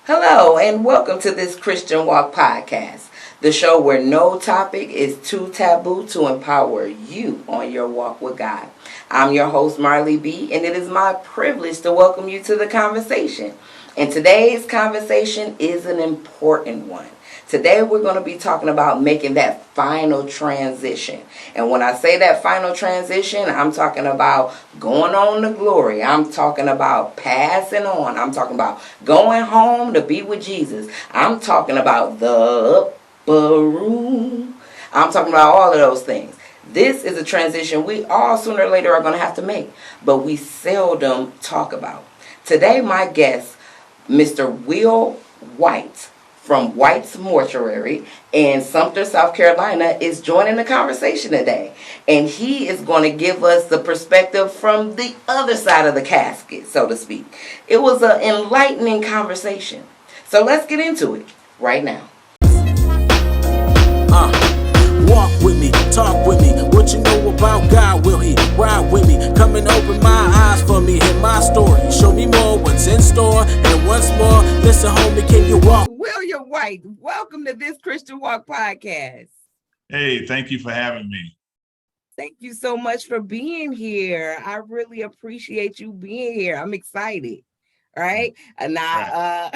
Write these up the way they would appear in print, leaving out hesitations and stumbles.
Hello, and welcome to this Christian Walk podcast, the show where no topic is too taboo to empower you on your walk with God. I'm your host, Marley B., and it is my privilege to welcome you to the conversation. And today's conversation is an important one. Today we're going to be talking about making that final transition. And when I say that final transition, I'm talking about going on to glory. I'm talking about passing on. I'm talking about going home to be with Jesus. I'm talking about the upper room. I'm talking about all of those things. This is a transition we all sooner or later are going to have to make, but we seldom talk about. Today, my guest, Mr. Will White from White's Mortuary in Sumpter, South Carolina, is joining the conversation today. And he is going to give us the perspective from the other side of the casket, so to speak. It was an enlightening conversation. So let's get into it right now. Walk with me, talk with me. What you know about God? Will He ride with me? Come and open my eyes for me. Hear my story. Show me more what's in store. And once more, listen, homie, can you walk? William White, welcome to this Christian Walk podcast. Hey, thank you for having me. Thank you so much for being here. I really appreciate you being here. I'm excited. Right. And now,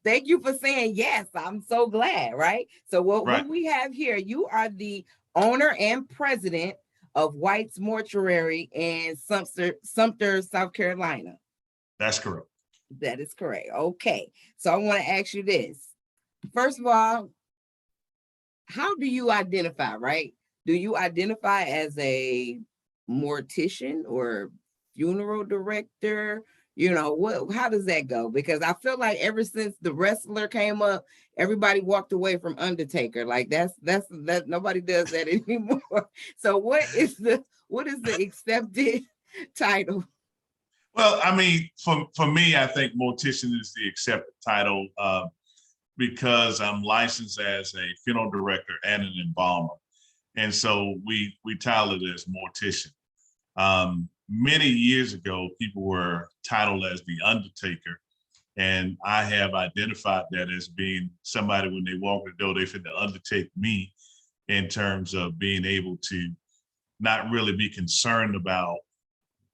thank you for saying yes. I'm so glad. Right. So what we have here, you are the owner and president of White's Mortuary in Sumpter, South Carolina. That's correct. That is correct. Okay. So I want to ask you this. First of all, how do you identify, right? Do you identify as a mortician or funeral director? You know, how does that go? Because I feel like ever since the wrestler came up, everybody walked away from Undertaker. Like that's nobody does that anymore. So what is the accepted title? Well, I mean, for me, I think mortician is the accepted title because I'm licensed as a funeral director and an embalmer. And so we title it as mortician. Many years ago, people were titled as the Undertaker, and I have identified that as being somebody when they walk the door, they fit to undertake me in terms of being able to not really be concerned about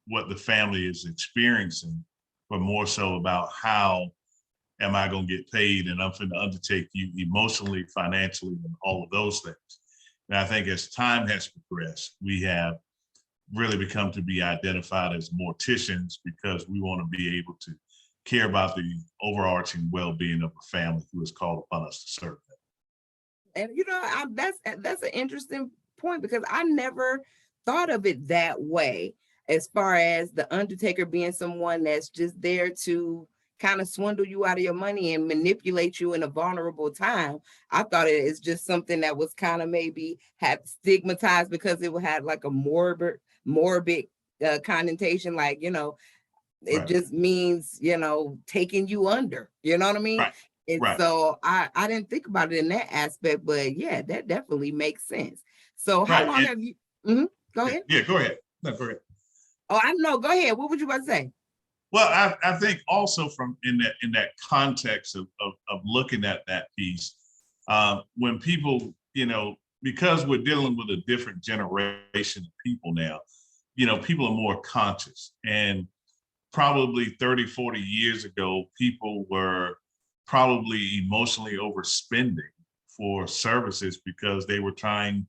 what the family is experiencing, but more so about how am I going to get paid, and I'm going to undertake you emotionally, financially, and all of those things. And I think as time has progressed, we have really become to be identified as morticians because we want to be able to care about the overarching well-being of a family who is called upon us to serve them. And you know, that's an interesting point because I never thought of it that way, as far as the Undertaker being someone that's just there to kind of swindle you out of your money and manipulate you in a vulnerable time. I thought it is just something that was kind of maybe had stigmatized because it had like a morbid connotation, like, you know, it just means, you know, taking you under, you know what I mean? And so I didn't think about it in that aspect, but yeah, that definitely makes sense. So how long have you, go ahead. Yeah, go ahead. No, go ahead. Oh, I know. Go ahead. What would you about to say? Well, I think also from in that context of looking at that piece, when people, you know, because we're dealing with a different generation of people now, you know, people are more conscious. And probably 30, 40 years ago, people were probably emotionally overspending for services because they were trying,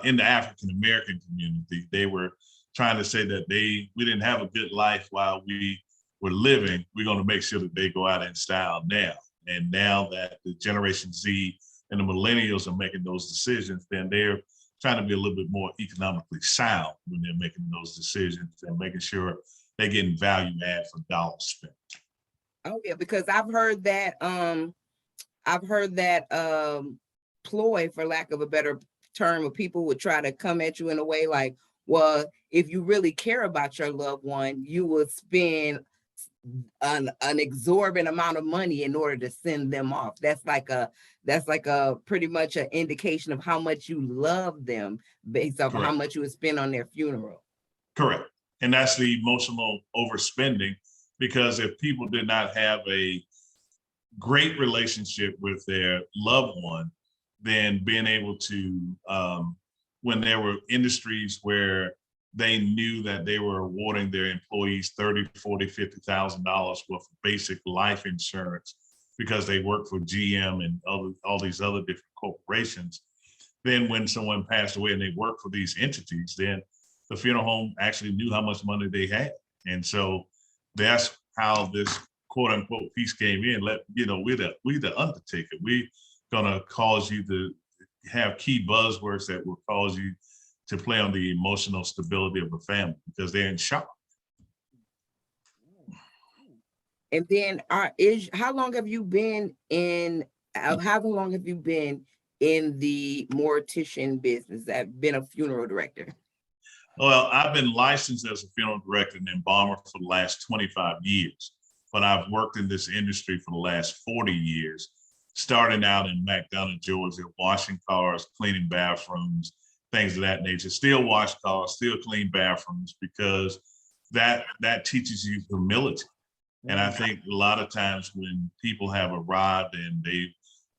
in the African American community, they were trying to say that we didn't have a good life while we were living. We're going to make sure that they go out in style now. And now that the Generation Z and the millennials are making those decisions, then they're trying to be a little bit more economically sound when they're making those decisions and making sure they're getting value add for dollars spent. Oh yeah, because I've heard that ploy, for lack of a better term, where people would try to come at you in a way like, well, if you really care about your loved one, you would spend an exorbitant amount of money in order to send them off. That's like a pretty much an indication of how much you love them based off of how much you would spend on their funeral. Correct. And that's the emotional overspending, because if people did not have a great relationship with their loved one than being able to, when there were industries where they knew that they were awarding their employees $30, $40, $50,000 worth of basic life insurance because they work for GM and all these other different corporations. Then when someone passed away and they worked for these entities, then the funeral home actually knew how much money they had. And so that's how this quote unquote piece came in. We're the undertaker. We're gonna cause you to have key buzzwords that will cause you to play on the emotional stability of the family because they're in shock. And then how long have you been in the mortician business? I've been a funeral director. Well, I've been licensed as a funeral director and embalmer for the last 25 years, but I've worked in this industry for the last 40 years, starting out in McDonough, Georgia, washing cars, cleaning bathrooms, things of that nature. Still wash cars, still clean bathrooms, because that teaches you humility. And I think a lot of times when people have arrived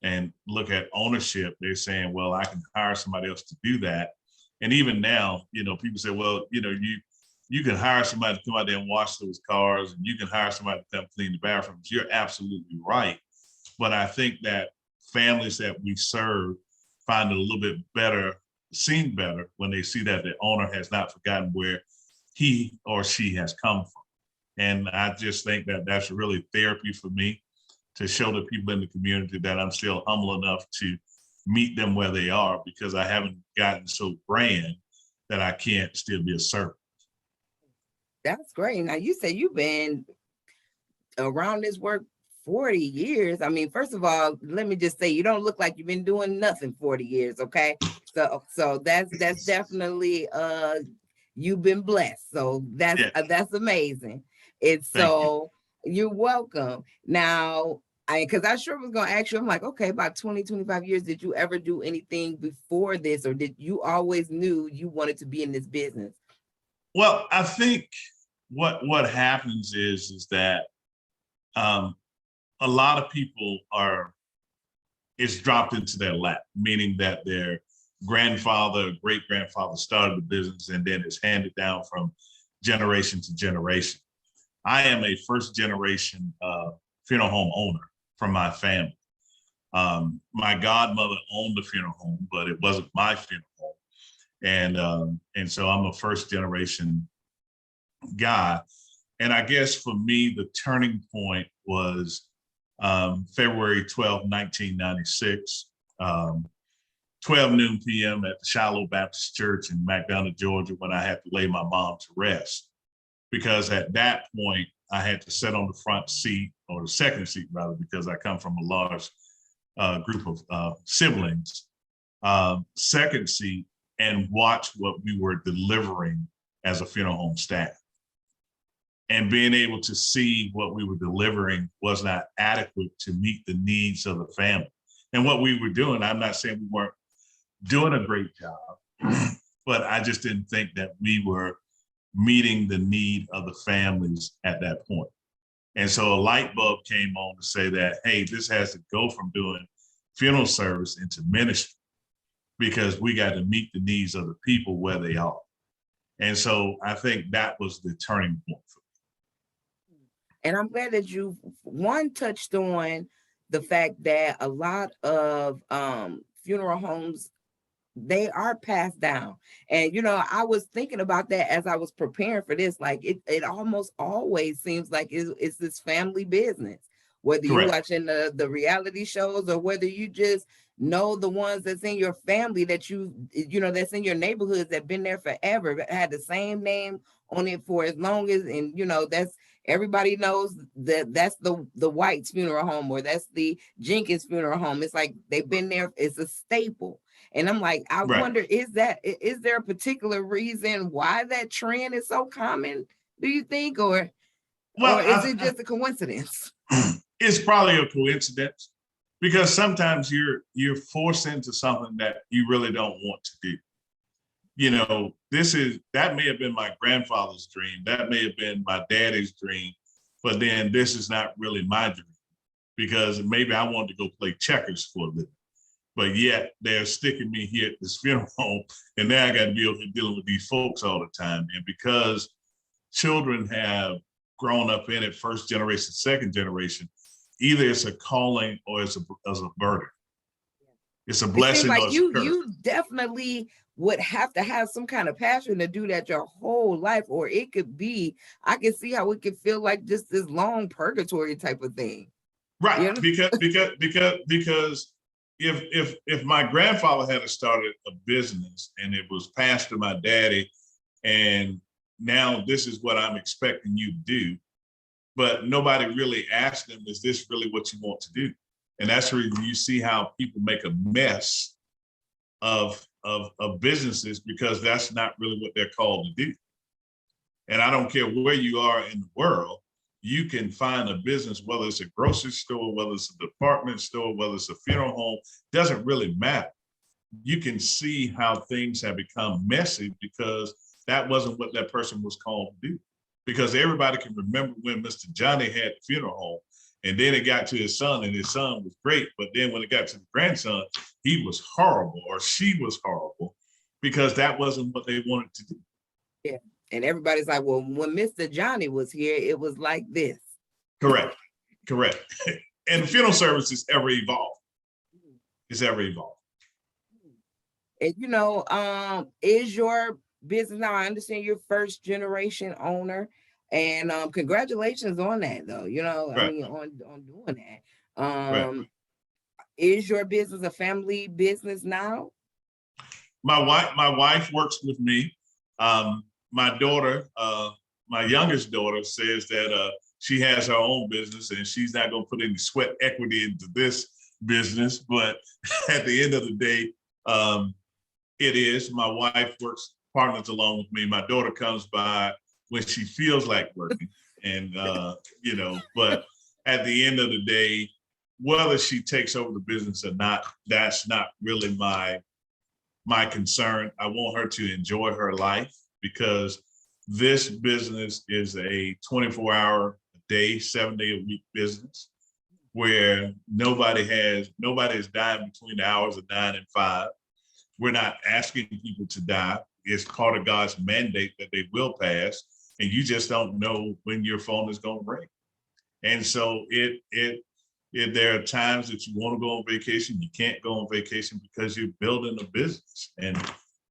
and look at ownership, they're saying, well, I can hire somebody else to do that. And even now, people say, well, you can hire somebody to come out there and wash those cars, and you can hire somebody to come clean the bathrooms. You're absolutely right. But I think that families that we serve find it a little bit better, seem better when they see that the owner has not forgotten where he or she has come from. And I just think that that's really therapy for me, to show the people in the community that I'm still humble enough to meet them where they are, because I haven't gotten so grand that I can't still be a servant. That's great. Now, you say you've been around this work 40 years. I mean, first of all, let me just say, you don't look like you've been doing nothing 40 years, okay? So that's definitely you've been blessed. So that's amazing. It's so you're welcome. Now, because I sure was gonna ask you, I'm like, okay, about 20, 25 years, did you ever do anything before this, or did you always knew you wanted to be in this business? Well, I think what happens is that a lot of people it's dropped into their lap, meaning that their grandfather, great grandfather started the business, and then it's handed down from generation to generation. I am a first generation funeral home owner from my family. My godmother owned the funeral home, but it wasn't my funeral home. And so I'm a first generation guy. And I guess for me, the turning point was February 12, 1996, 12 noon p.m. at the Shiloh Baptist Church in McDonough, Georgia, when I had to lay my mom to rest. Because at that point, I had to sit on the front seat, or the second seat rather, because I come from a large group of siblings, second seat, and watch what we were delivering as a funeral home staff. And being able to see what we were delivering was not adequate to meet the needs of the family. And what we were doing, I'm not saying we weren't doing a great job, but I just didn't think that we were meeting the need of the families at that point. And so a light bulb came on to say that, hey, this has to go from doing funeral service into ministry, because we got to meet the needs of the people where they are. And so I think that was the turning point for me. And I'm glad that you touched on the fact that a lot of funeral homes, they are passed down. And I was thinking about that as I was preparing for this. Like it almost always seems like it's this family business, whether you're watching the reality shows, or whether you just know the ones that's in your family that that's in your neighborhoods, that been there forever, had the same name on it for as long as, and that's, everybody knows that that's the White's funeral home, or that's the Jenkins funeral home. It's like they've been there, it's a staple. And I'm like, I wonder, is there a particular reason why that trend is so common, do you think, or is it just a coincidence? It's probably a coincidence, because sometimes you're forced into something that you really don't want to do. That may have been my grandfather's dream, that may have been my daddy's dream, but then this is not really my dream. because maybe I wanted to go play checkers for a living. But yet they're sticking me here at this funeral home, and now I got to be over here dealing with these folks all the time. And because children have grown up in it, first generation, second generation, either it's a calling or it's a burden. It's a blessing like or it's a curse. You definitely would have to have some kind of passion to do that your whole life, or it could be, I can see how it could feel like just this long purgatory type of thing. Right, you know? because if my grandfather had started a business and it was passed to my daddy, and now this is what I'm expecting you to do, but nobody really asked them, is this really what you want to do? And that's where you see how people make a mess of businesses, because that's not really what they're called to do. And I don't care where you are in the world, you can find a business, whether it's a grocery store, whether it's a department store, whether it's a funeral home, doesn't really matter. You can see how things have become messy because that wasn't what that person was called to do. Because everybody can remember when Mr. Johnny had the funeral home, and then it got to his son, and his son was great. But then when it got to the grandson, he was horrible, or she was horrible, because that wasn't what they wanted to do. Yeah. And everybody's like, well, when Mr. Johnny was here, it was like this. Correct. And the funeral service is ever evolved. It's ever evolved. And you know, is your business now? I understand you're first generation owner, and congratulations on that, though. You know, right. I mean, on doing that. Right. Is your business a family business now? My wife works with me. My daughter, my youngest daughter, says that she has her own business and she's not going to put any sweat equity into this business. But at the end of the day, it is. My wife works partners along with me. My daughter comes by when she feels like working, and you know. But at the end of the day, whether she takes over the business or not, that's not really my concern. I want her to enjoy her life, because this business is a 24-hour a day, 7-day-a-week business where nobody is dying between the hours of 9 and 5. We're not asking people to die. It's part of God's mandate that they will pass, and you just don't know when your phone is going to ring. And so there are times that you want to go on vacation, you can't go on vacation because you're building a business. And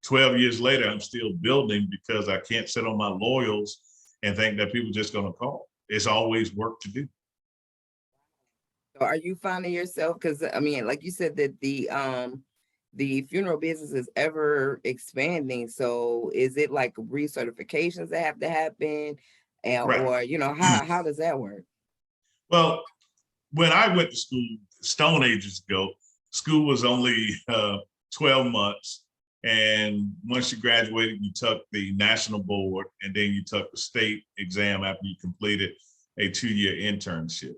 12 years later, I'm still building because I can't sit on my laurels and think that people are just going to call. It's always work to do. Are you finding yourself, because I mean, like you said, that the funeral business is ever expanding. So is it like recertifications that have to happen, and right. Or you know, how does that work? Well, when I went to school, stone ages ago, school was only 12 months. And once you graduated, you took the national board, and then you took the state exam after you completed a 2-year internship.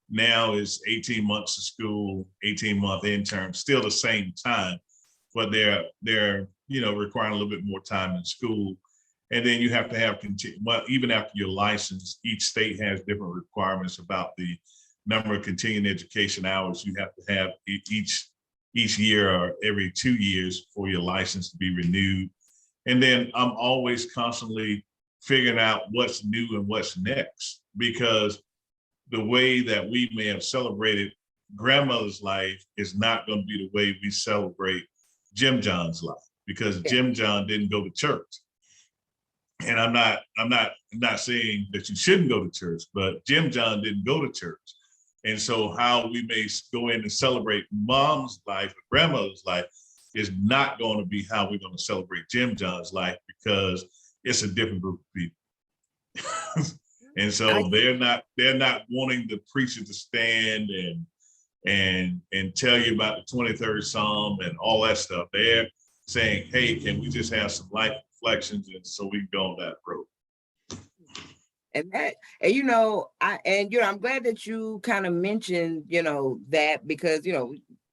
Now it's 18 months of school, 18-month intern, still the same time, but they're requiring a little bit more time in school. And then you have to have, even after your license, each state has different requirements about the number of continuing education hours you have to have each year or every 2 years for your license to be renewed. And then I'm always constantly figuring out what's new and what's next, because the way that we may have celebrated grandmother's life is not going to be the way we celebrate Jim John's life, because Jim John didn't go to church. And I'm not saying that you shouldn't go to church, but Jim John didn't go to church. And so how we may go in and celebrate mom's life, or grandmother's life, is not going to be how we're going to celebrate Jim John's life, because it's a different group of people. And so they're not wanting the preacher to stand and tell you about the 23rd Psalm and all that stuff. They're saying, hey, can we just have some life reflections, and so we can go on that road. And I'm glad that you kind of mentioned, that, because,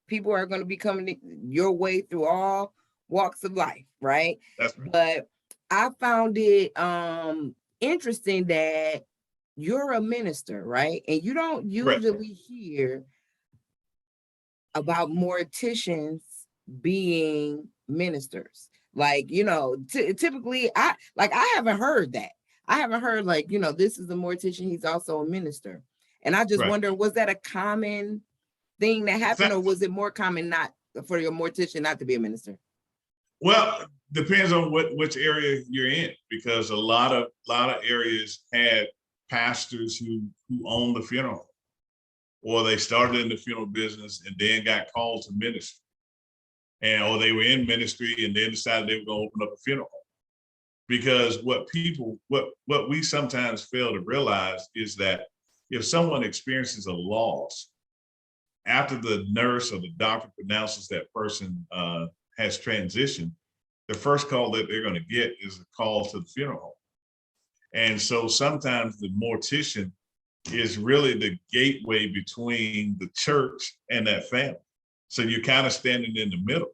people are going to be coming your way through all walks of life, right? That's right. But I found it interesting that you're a minister, right? And you don't Correct. usually hear about morticians being ministers. Like, typically I haven't heard that. I haven't heard like, this is a mortician, he's also a minister. And I just Right. wonder, was that a common thing that happened, That- or was it more common not for your mortician not to be a minister? Well, depends on which area you're in, because a lot of areas had pastors who owned the funeral home, or they started in the funeral business and then got called to ministry, or they were in ministry and then decided they were going to open up a funeral home. Because what we sometimes fail to realize is that if someone experiences a loss, after the nurse or the doctor pronounces that person has transitioned, the first call that they're going to get is a call to the funeral home. And so sometimes the mortician is really the gateway between the church and that family. So you're kind of standing in the middle.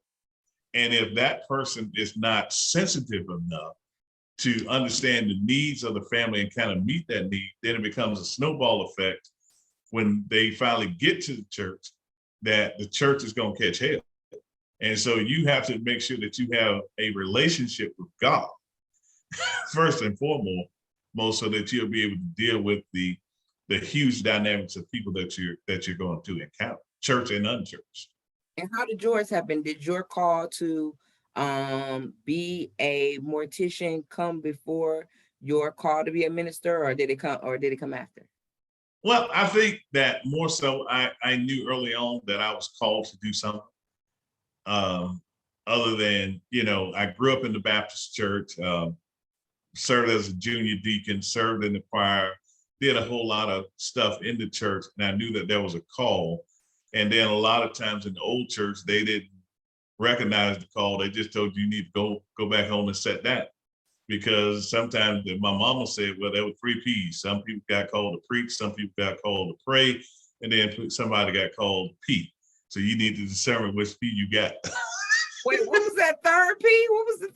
And if that person is not sensitive enough to understand the needs of the family and kind of meet that need, then it becomes a snowball effect when they finally get to the church, that the church is going to catch hell. And so you have to make sure that you have a relationship with God first and foremost, so that you'll be able to deal with the huge dynamics of people that you're going to encounter, church and unchurched. And how did yours happen? Did your call to be a mortician come before your call to be a minister, or did it come after? Well, I think that more so I knew early on that I was called to do something. Other than, I grew up in the Baptist church, served as a junior deacon, served in the choir, did a whole lot of stuff in the church, and I knew that there was a call. And then a lot of times in the old church, they didn't recognize the call. They just told you need to go back home and sit down. Because sometimes my mama said, well, there were 3 P's. Some people got called to preach, some people got called to pray, and then somebody got called to P. So you need to discern which P you got. Wait, what was that third P? What was the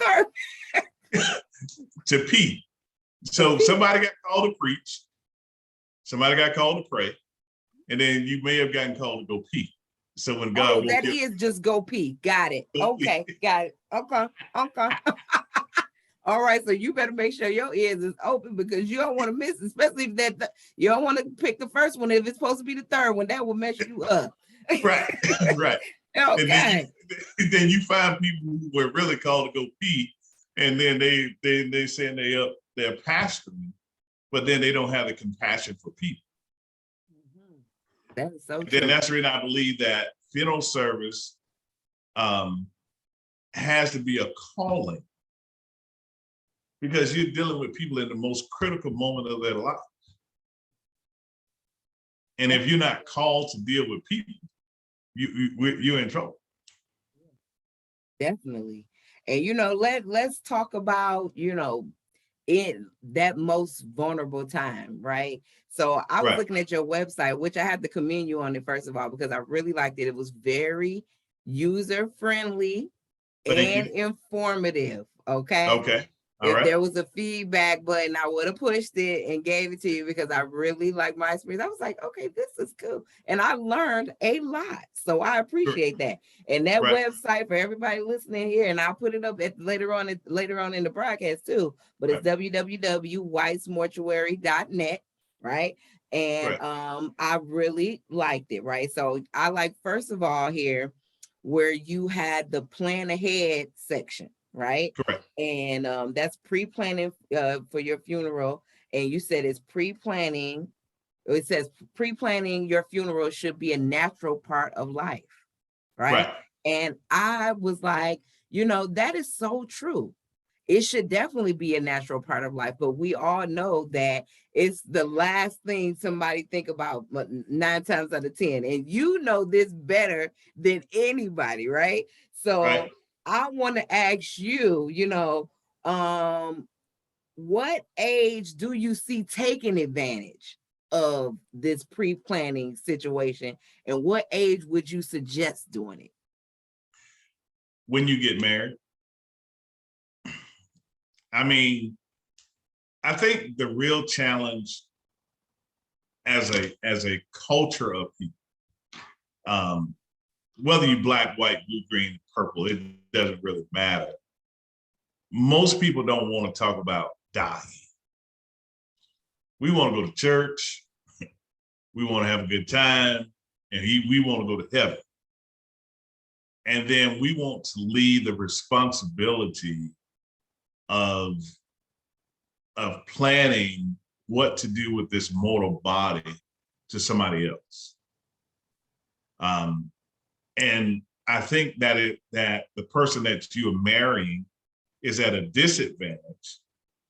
third? To P. So somebody got called to preach, somebody got called to pray, and then you may have gotten called to go pee. So when God that is just go pee. Got it. Okay, got it. Okay. All right, so you better make sure your ears is open, because you don't want to miss, especially if you don't want to pick the first one if it's supposed to be the third one. That will mess you up. Right. Okay. And then you find people who were really called to go pee, and then they say they're pastoring, but then they don't have the compassion for people. That is so true. Then that's the reason I believe that funeral service has to be a calling, because you're dealing with people in the most critical moment of their life. And if you're not called to deal with people, you're in trouble. Definitely. And let's talk about, in that most vulnerable time, right? So I was looking at your website, which I had to commend you on it, first of all, because I really liked it. It was very user-friendly and informative. Okay. If there was a feedback button, I would have pushed it and gave it to you, because I really like my experience. I was like, okay, this is cool. And I learned a lot. So I appreciate that. And that website, for everybody listening here, and I'll put it up later on in the broadcast too, but it's www.whitesmortuary.net, right? And I really liked it, right? So I like, first of all, here where you had the plan ahead section, right? Correct. And that's pre-planning for your funeral. And you said it's pre-planning. It says pre-planning your funeral should be a natural part of life, right? And I was like, that is so true. It should definitely be a natural part of life, but we all know that it's the last thing somebody think about 9 times out of 10. And you know this better than anybody, right? So I want to ask you, what age do you see taking advantage of this pre-planning situation, and what age would you suggest doing it? When you get married. I mean, I think the real challenge as a culture of people, whether you black, white, blue, green, purple, it doesn't really matter. Most people don't want to talk about dying. We want to go to church. We want to have a good time, and we want to go to heaven. And then we want to leave the responsibility of planning what to do with this mortal body to somebody else. And I think that that the person that you are marrying is at a disadvantage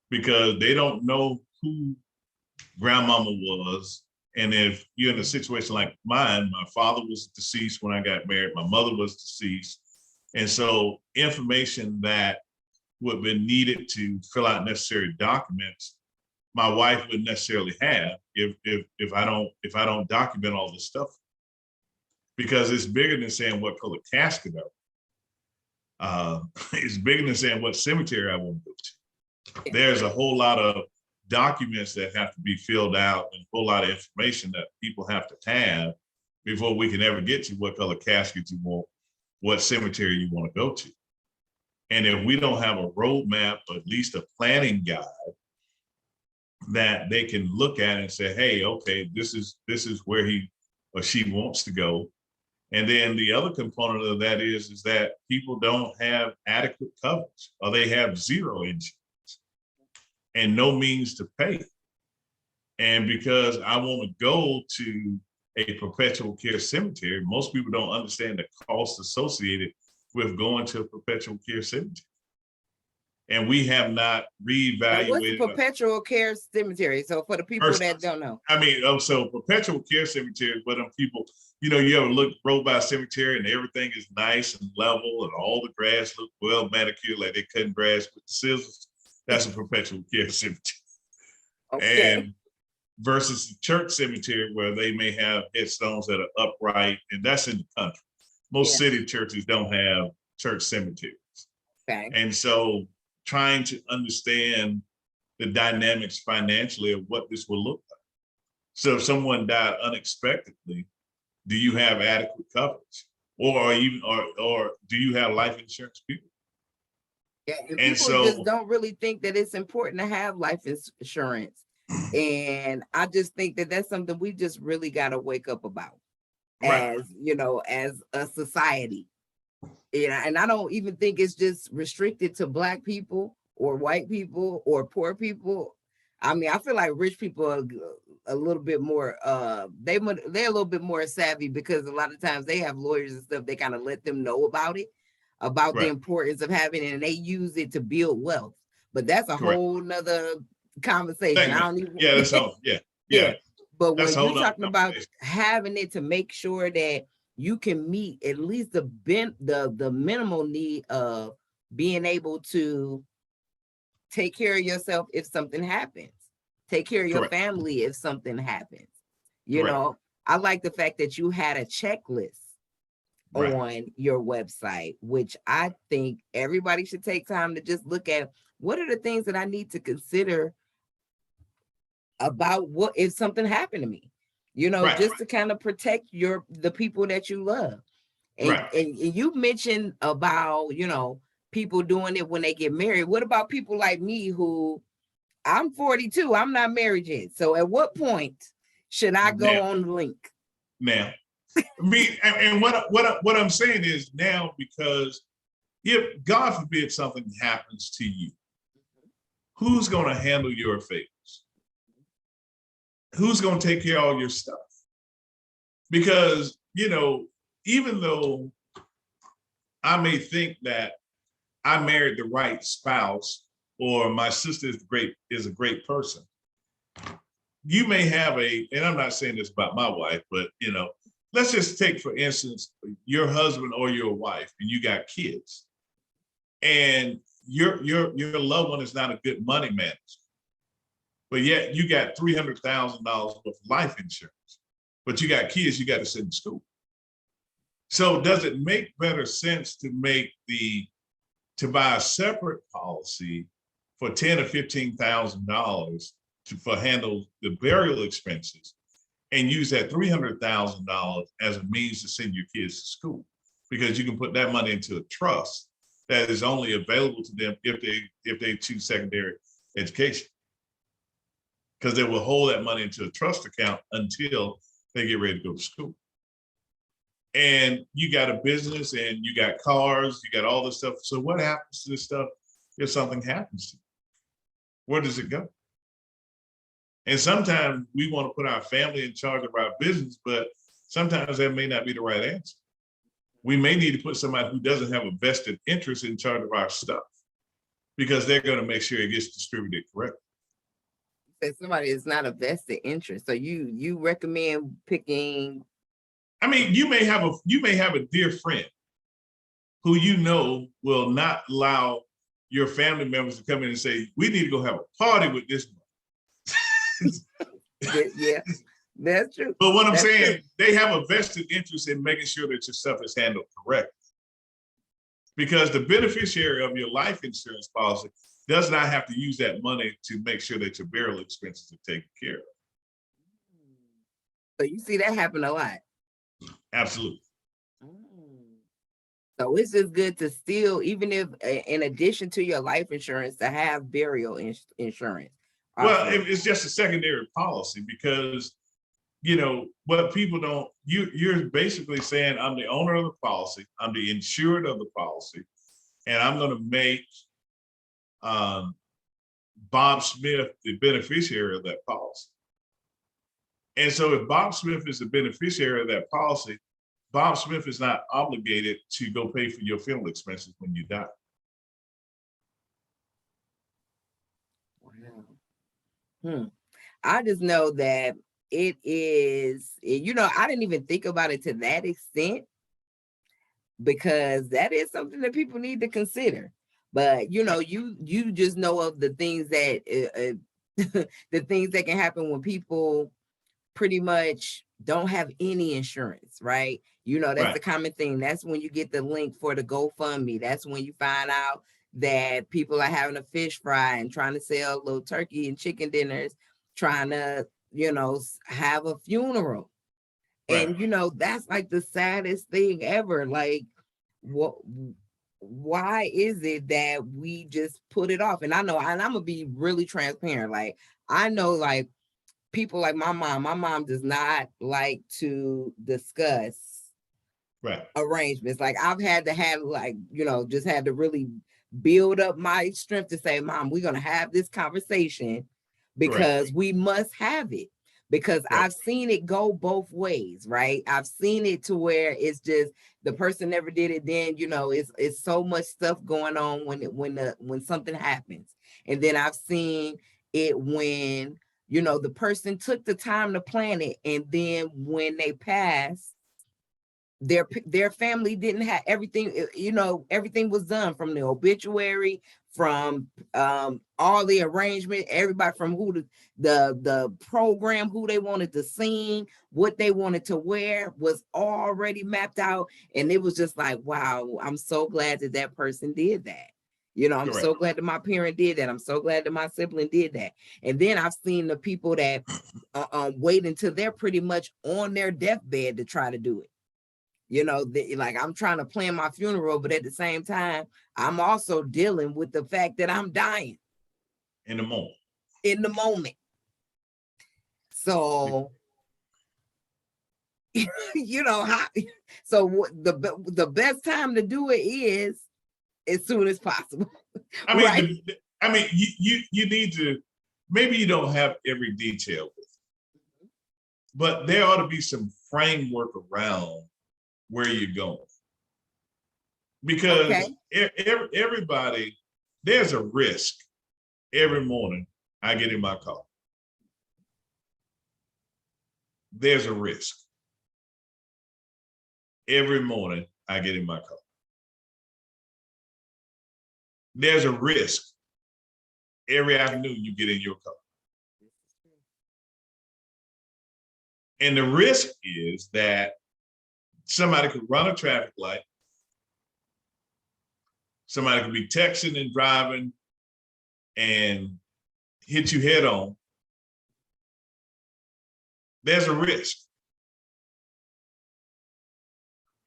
because they don't know who grandmama was. And if you're in a situation like mine, my father was deceased when I got married, my mother was deceased. And so information that would have been needed to fill out necessary documents, my wife wouldn't necessarily have if I don't document all this stuff. Because it's bigger than saying what color casket I want. It's bigger than saying what cemetery I want to go to. There's a whole lot of documents that have to be filled out and a whole lot of information that people have to have before we can ever get to what color casket you want, what cemetery you want to go to. And if we don't have a roadmap, or at least a planning guide that they can look at and say, hey, okay, this is where he or she wants to go. And then the other component of that is that people don't have adequate coverage, or they have zero insurance and no means to pay. And because I want to go to a perpetual care cemetery, most people don't understand the cost associated with going to a perpetual care cemetery. And we have not reevaluated. What's a perpetual care cemetery? So for the people that don't know. I mean, so perpetual care cemetery, where them people, you ever rode by a cemetery and everything is nice and level and all the grass look well manicured, like they cutting grass with the scissors. That's a perpetual care cemetery. Okay. And versus the church cemetery, where they may have headstones that are upright, and that's in the country. Most city churches don't have church cemeteries. Okay. And so trying to understand the dynamics financially of what this will look like. So if someone died unexpectedly, do you have adequate coverage? Or do you have life insurance people? Yeah, and people just don't really think that it's important to have life insurance. And I just think that that's something we just really got to wake up about, right, as a society. And I don't even think it's just restricted to Black people or white people or poor people. I mean, I feel like rich people are a little bit more, they're a little bit more savvy, because a lot of times they have lawyers and stuff. They kind of let them know about it, about the importance of having it, and they use it to build wealth. But that's a whole nother conversation. I don't even. Yeah, that's all. Yeah. But when you're talking about having it to make sure that you can meet at least the minimal need of being able to take care of yourself if something happens, take care of your family if something happens. I like the fact that you had a checklist on your website, which I think everybody should take time to just look at. What are the things that I need to consider about what if something happened to me, just to kind of protect the people that you love. And you mentioned about, people doing it when they get married. What about people like me who I'm 42, I'm not married yet. So at what point should I go on the link? Now, and what I'm saying is now, because if God forbid something happens to you, who's going to handle your affairs? Who's going to take care of all your stuff? Because, even though I may think that I married the right spouse, or my sister is a great person, you may have and I'm not saying this about my wife, but let's just take, for instance, your husband or your wife, and you got kids, and your loved one is not a good money manager, but yet you got $300,000 of life insurance, but you got kids you got to send to school. So does it make better sense to buy a separate policy for $10,000 or $15,000 for handle the burial expenses, and use that $300,000 as a means to send your kids to school, because you can put that money into a trust that is only available to them if they choose secondary education, because they will hold that money into a trust account until they get ready to go to school. And you got a business and you got cars, you got all this stuff. So what happens to this stuff if something happens to you? Where does it go? And sometimes we want to put our family in charge of our business, but sometimes that may not be the right answer. We may need to put somebody who doesn't have a vested interest in charge of our stuff, because they're going to make sure it gets distributed correctly. That somebody is not a vested interest. So you recommend picking. I mean, you may have a dear friend who you know will not allow your family members to come in and say, we need to go have a party with this one. Yeah, that's true. But what I'm That's saying, true. they have a vested interest in making sure that your stuff is handled correctly. Because the beneficiary of your life insurance policy does not have to use that money to make sure that your burial expenses are taken care of. So you see that happen a lot. Absolutely. So it's just good to still, even if in addition to your life insurance, to have burial insurance. Well, it's just a secondary policy, because, you know, what people don't, you're basically saying, I'm the owner of the policy, I'm the insured of the policy, and I'm going to make Bob Smith the beneficiary of that policy. And so if Bob Smith is the beneficiary of that policy, Bob Smith is not obligated to go pay for your funeral expenses when you die. Wow. I just know that it is, you know, I didn't even think about it to that extent, because that is something that people need to consider. But, you know, you just know of the things that, the things that can happen when people pretty much don't have any insurance, right? You know, that's the common thing. That's when you get the link for the GoFundMe. That's when you find out that people are having a fish fry and trying to sell little turkey and chicken dinners, trying to, you know, have a funeral. And, you know, that's like the saddest thing ever. Like, why is it that we just put it off? And I know, and I'm gonna be really transparent. Like, I know, like, people like my mom does not like to discuss arrangements. Like, I've had to have, like, you know, just had to really build up my strength to say, Mom, we're gonna have this conversation, because we must have it. Because I've seen it go both ways, right? I've seen it to where it's just the person never did it. Then, you know, it's so much stuff going on when something happens. And then I've seen it when, you know, the person took the time to plan it, and then when they pass, their family didn't have everything. You know, everything was done, from the obituary, from all the arrangement, everybody, from who the program, who they wanted to sing, what they wanted to wear, was already mapped out. And it was just like, wow, I'm so glad that that person did that. You know, I'm so glad that my parent did that. I'm so glad that my sibling did that. And then I've seen the people that wait until they're pretty much on their deathbed to try to do it. You know, like, I'm trying to plan my funeral, but at the same time, I'm also dealing with the fact that I'm dying. In the moment. So, you know, so the best time to do it is as soon as possible. I mean, you need to, maybe you don't have every detail, but there ought to be some framework around where you're going. Because everybody, there's a risk. Every morning I get in my car, there's a risk. Every morning I get in my car, there's a risk. Every afternoon you get in your car. And the risk is that somebody could run a traffic light. Somebody could be texting and driving and hit you head on. there's a risk.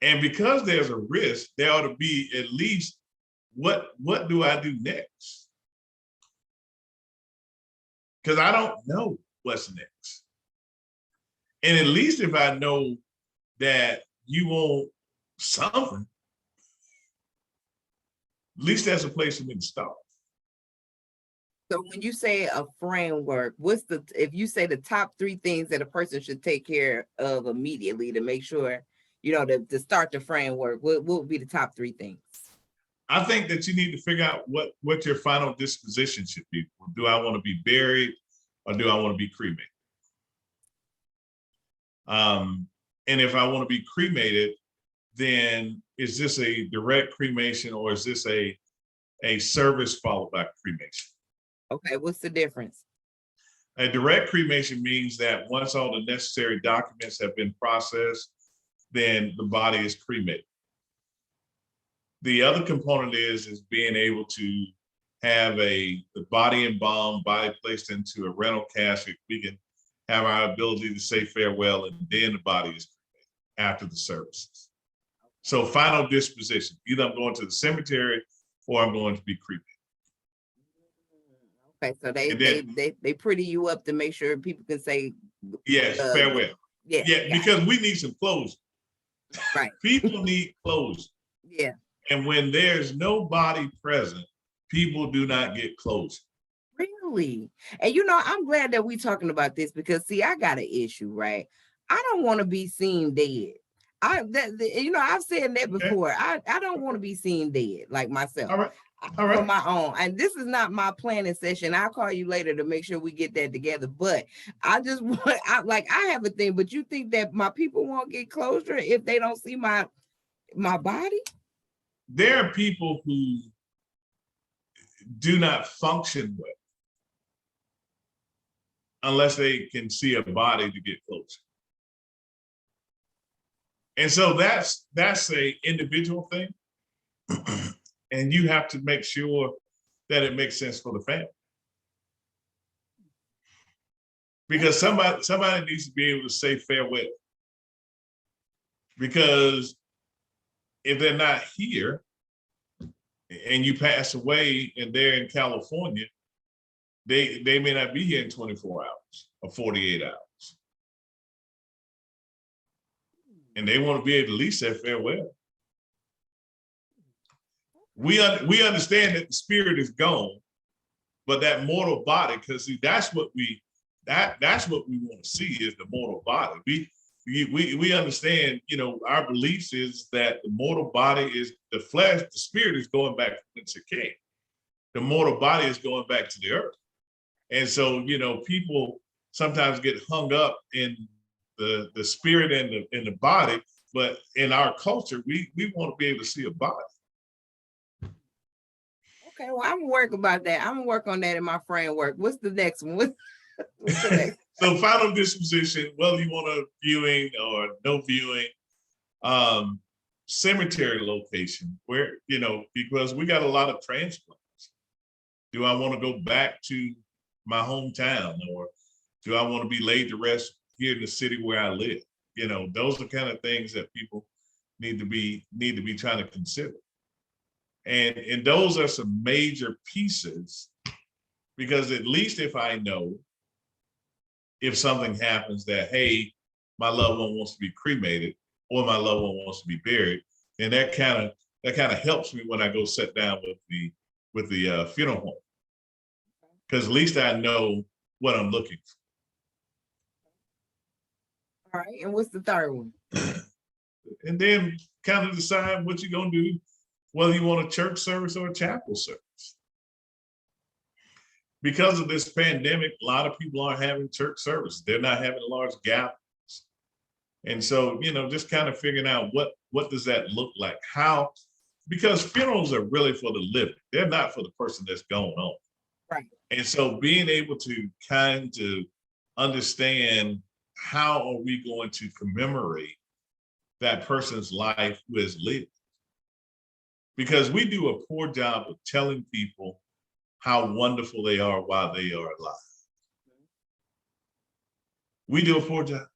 And because there's a risk, there ought to be at least what do I do next? Because I don't know what's next. And at least if I know that you want something, at least that's a place for me to start. So when you say a framework, if you say the top 3 things that a person should take care of immediately to make sure, to start the framework, what would be the top 3 things? I think that you need to figure out what your final disposition should be. Do I want to be buried or do I want to be cremated? And if I want to be cremated, then is this a direct cremation or is this a service followed by cremation? Okay, what's the difference? A direct cremation means that once all the necessary documents have been processed, then the body is cremated. The other component is being able to have the body embalmed, body placed into a rental casket. We can have our ability to say farewell, and then the body is cremated after the services. So final disposition, either I'm going to the cemetery or I'm going to be cremated. Okay, so they pretty you up to make sure people can say yes, farewell. Yeah, because we need some closure. Right. People need closure. Yeah. And when there's nobody present, people do not get closure. Really? And I'm glad that we're talking about this because see, I got an issue, right? I don't want to be seen dead. I've said that before. I don't want to be seen dead like myself. All right. For my own. And this is not my planning session. I'll call you later to make sure we get that together. But I just want, I have a thing, but you think that my people won't get closure if they don't see my body? There are people who do not function well unless they can see a body to get close. And so that's a individual thing. And you have to make sure that it makes sense for the family. Because somebody needs to be able to say farewell. Because if they're not here and you pass away and they're in California, they may not be here in 24 hours or 48 hours. And they want to be able to at least say farewell. We understand that the spirit is gone, but that mortal body, because see, that's what we want to see is the mortal body. We understand, our beliefs is that the mortal body is the flesh, the spirit is going back to whence it came. The mortal body is going back to the earth. And so, people sometimes get hung up in the spirit and the body, but in our culture, we want to be able to see a body. Okay, well, I'm gonna work about that. I'm gonna work on that in my framework. What's the next one? What's the next? So final disposition, whether you want a viewing or no viewing, cemetery location where, because we got a lot of transplants. Do I want to go back to my hometown or do I want to be laid to rest here in the city where I live? Those are kind of things that people need to be trying to consider. And those are some major pieces, because at least if I know if something happens that, hey, my loved one wants to be cremated or my loved one wants to be buried, then that kind of helps me when I go sit down with the funeral home, because at least I know what I'm looking for. All right, and what's the third one? And then kind of decide what you're gonna do, whether you want a church service or a chapel service. Because of this pandemic, a lot of people aren't having church service. They're not having large gatherings. And so, just kind of figuring out what does that look like? How, because funerals are really for the living. They're not for the person that's going on. Right. And so being able to kind of understand how are we going to commemorate that person's life who has lived? Because we do a poor job of telling people how wonderful they are while they are alive. We do a poor job.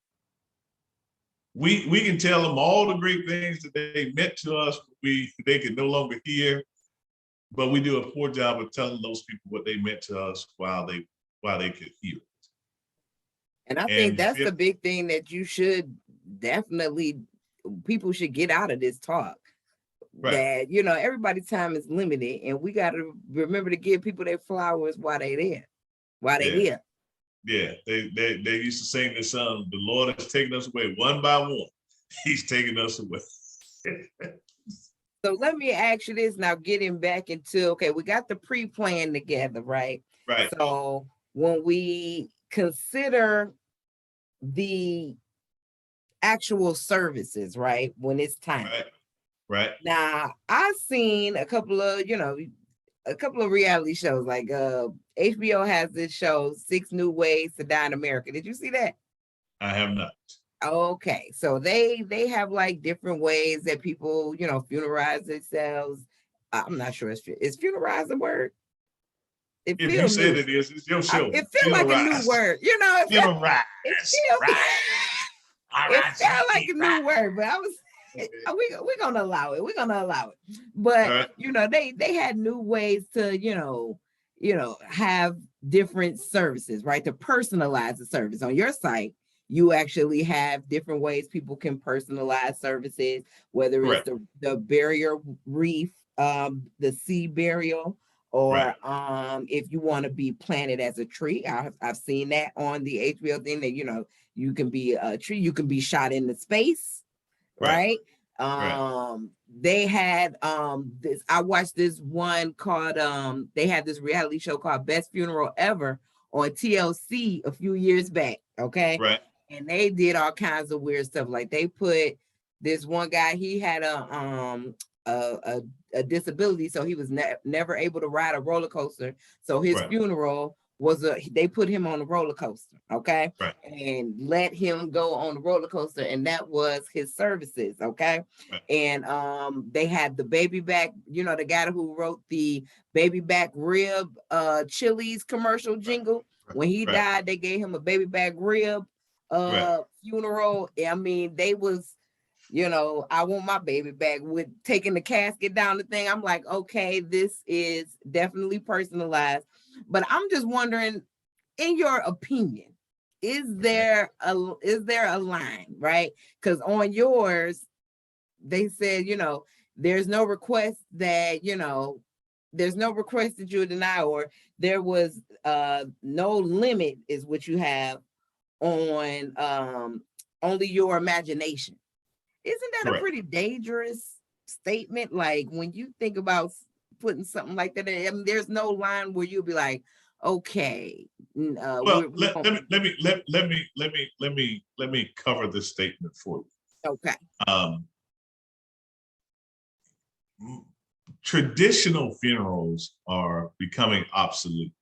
we can tell them all the great things that they meant to us. They can no longer hear, but we do a poor job of telling those people what they meant to us while they could hear it. And I think that's the big thing that you should definitely, people should get out of this talk. Right. That, you know, everybody's time is limited, and we got to remember to give people their flowers while they're there, while they're here. Yeah, they used to sing this song, "The Lord has taken us away one by one. He's taking us away." So let me ask you this now, getting back into, okay, we got the pre-plan together, right? Right. So when we consider the actual services, right, when it's time. Right. Now, I've seen a couple of reality shows, like HBO has this show, 6 New Ways to Die in America. Did you see that? I have not. Okay, so they have like different ways that people, you know, funeralize themselves. I'm not sure is funeralize a word? If you said it is, it's your show. It feels like a new word, you know. It feels like a new word, but I was. We're gonna allow it. But you know, they had new ways to, you know, have different services, right? To personalize the service. On your site, you actually have different ways people can personalize services, whether it's the barrier reef, the sea burial, or if you want to be planted as a tree. I've seen that on the HBO thing, that, you know, you can be a tree, you can be shot into space. Right. They had this, I watched this one called they had this reality show called Best Funeral Ever on TLC a few years back. Okay. Right. And they did all kinds of weird stuff. Like they put this one guy, he had a disability, so he was never able to ride a roller coaster. So his funeral was they put him on a roller coaster, okay, and let him go on the roller coaster, and that was his services, okay. And they had the baby back, you know, the guy who wrote the baby back rib Chili's commercial jingle. When he died, they gave him a baby back rib funeral. I mean, they was, you know, I want my baby back, with taking the casket down the thing. I'm like, okay, this is definitely personalized. But I'm just wondering, in your opinion, is there a line, right? Because on yours, they said, you know, there's no request that you would deny, or there was no limit, is what you have on only your imagination. Isn't that a pretty dangerous statement? Like, when you think about putting something like that in, I mean, there's no line where you'll be like, okay. Well, let me cover this statement for you. Okay. Traditional funerals are becoming obsolete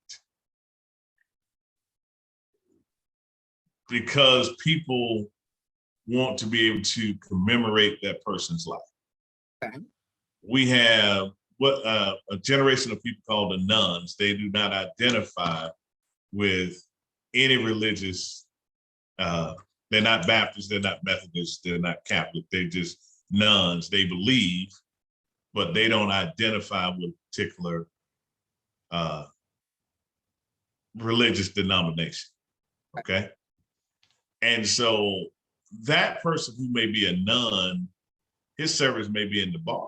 because people want to be able to commemorate that person's life. Okay. We have what a generation of people called the nuns. They do not identify with any religious, they're not Baptist, they're not Methodist, they're not Catholic, they're just nuns. They believe, but they don't identify with a particular religious denomination, okay? And so that person who may be a nun, his service may be in the bar,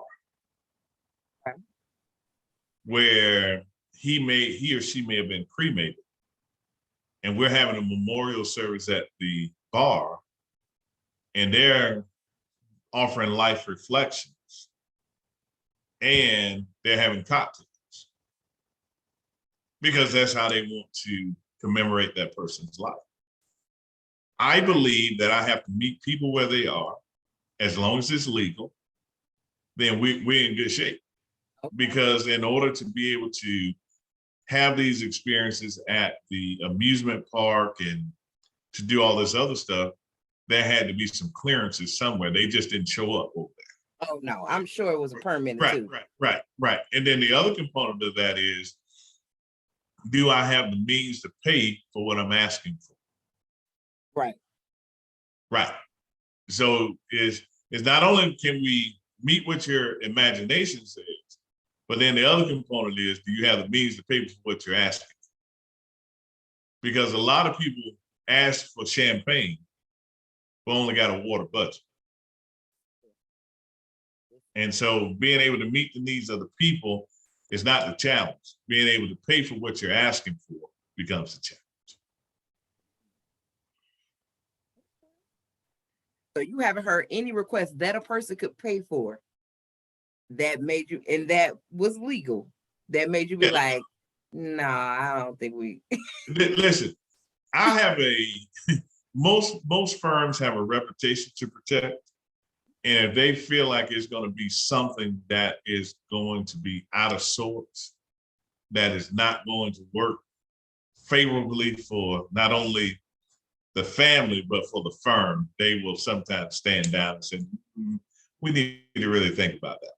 where he or she may have been cremated, and we're having a memorial service at the bar, and they're offering life reflections, and they're having cocktails, because that's how they want to commemorate that person's life. I believe that I have to meet people where they are. As long as it's legal, then we're in good shape. Because in order to be able to have these experiences at the amusement park and to do all this other stuff, there had to be some clearances somewhere. They just didn't show up over there. Oh no, I'm sure it was a permit too. Right. And then the other component of that is, do I have the means to pay for what I'm asking for? Right. So it's not only can we meet what your imagination says, but then the other component is, do you have the means to pay for what you're asking? Because a lot of people ask for champagne, but only got a water budget. And so being able to meet the needs of the people is not the challenge. Being able to pay for what you're asking for becomes the challenge. So you haven't heard any requests that a person could pay for that made you, and that was legal, that made you be like, no, I don't think we. Listen, I have most firms have a reputation to protect. And if they feel like it's going to be something that is going to be out of sorts, that is not going to work favorably for not only the family, but for the firm, they will sometimes stand down and say, we need to really think about that.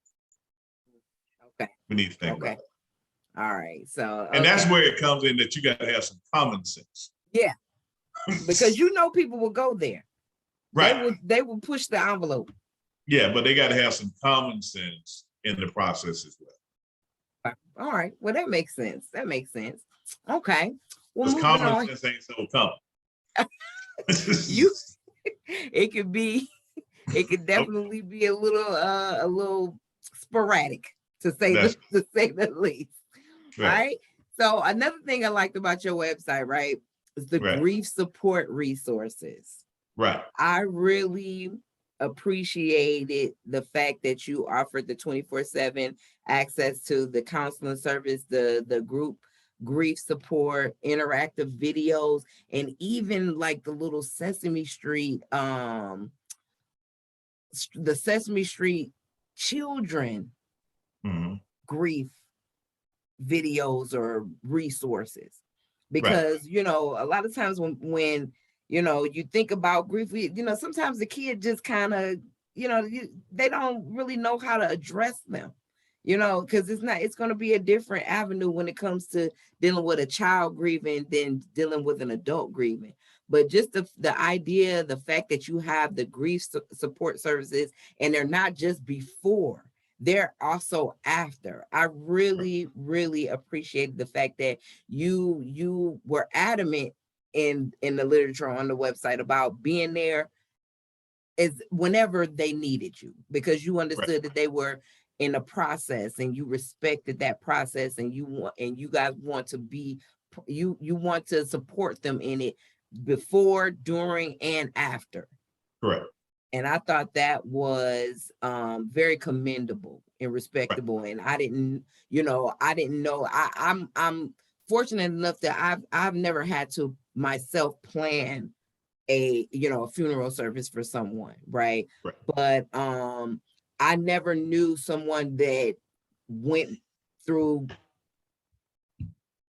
Okay. We need to think about that. All right. So, and that's where it comes in, that you got to have some common sense. Yeah. Because people will go there. Right. They will push the envelope. Yeah, but they got to have some common sense in the process as well. All right. Well, that makes sense. Okay. Well, because common sense ain't so common. It could definitely be a little sporadic, to say the least. Right. So another thing I liked about your website, right, is the grief support resources. Right. I really appreciated the fact that you offered the 24/7 access to the counseling service, the group grief support, interactive videos, and even like the little Sesame Street, the Sesame Street children grief videos or resources. Because a lot of times when you think about grief, sometimes the kid just kind of, they don't really know how to address them, because it's going to be a different avenue when it comes to dealing with a child grieving than dealing with an adult grieving. But just the idea, the fact that you have the grief support services, and they're not just before, they're also after. I really, really appreciated the fact that you were adamant in the literature on the website about being there is whenever they needed you, because you understood that they were in a process, and you respected that process, and you guys want to be, you want to support them in it before, during, and after. Correct. And I thought that was very commendable and respectable. And I didn't know. I'm fortunate enough that I've never had to myself plan a funeral service for someone, right? But I never knew someone that went through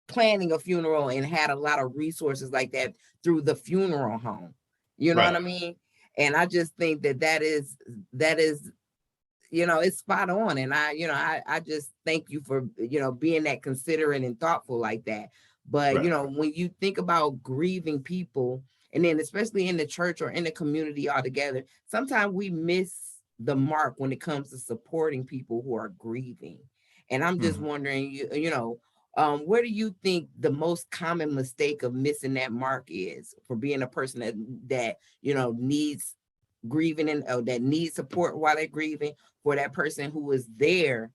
planning a funeral and had a lot of resources like that through the funeral home. You know what I mean? And I just think that is it's spot on. And I just thank you for being that considerate and thoughtful like that. But when you think about grieving people, and then especially in the church or in the community altogether, sometimes we miss the mark when it comes to supporting people who are grieving. And I'm just wondering, where do you think the most common mistake of missing that mark is for being a person that needs grieving and that needs support while they're grieving, for that person who is there,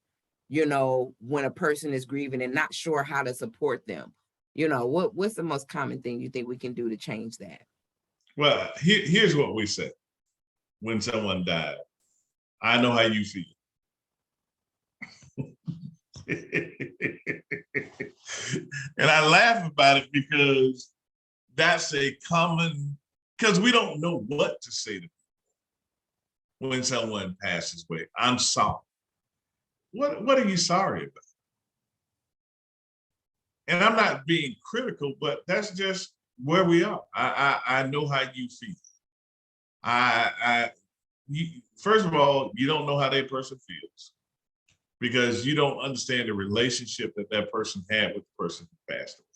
when a person is grieving and not sure how to support them? What's the most common thing you think we can do to change that? Well, here's what we say when someone died. I know how you feel. And I laugh about it because that's a common, because we don't know what to say to people when someone passes away. I'm sorry. What are you sorry about? And I'm not being critical, but that's just where we are. I know how you feel. First of all, you don't know how that person feels because you don't understand the relationship that person had with the person who passed away.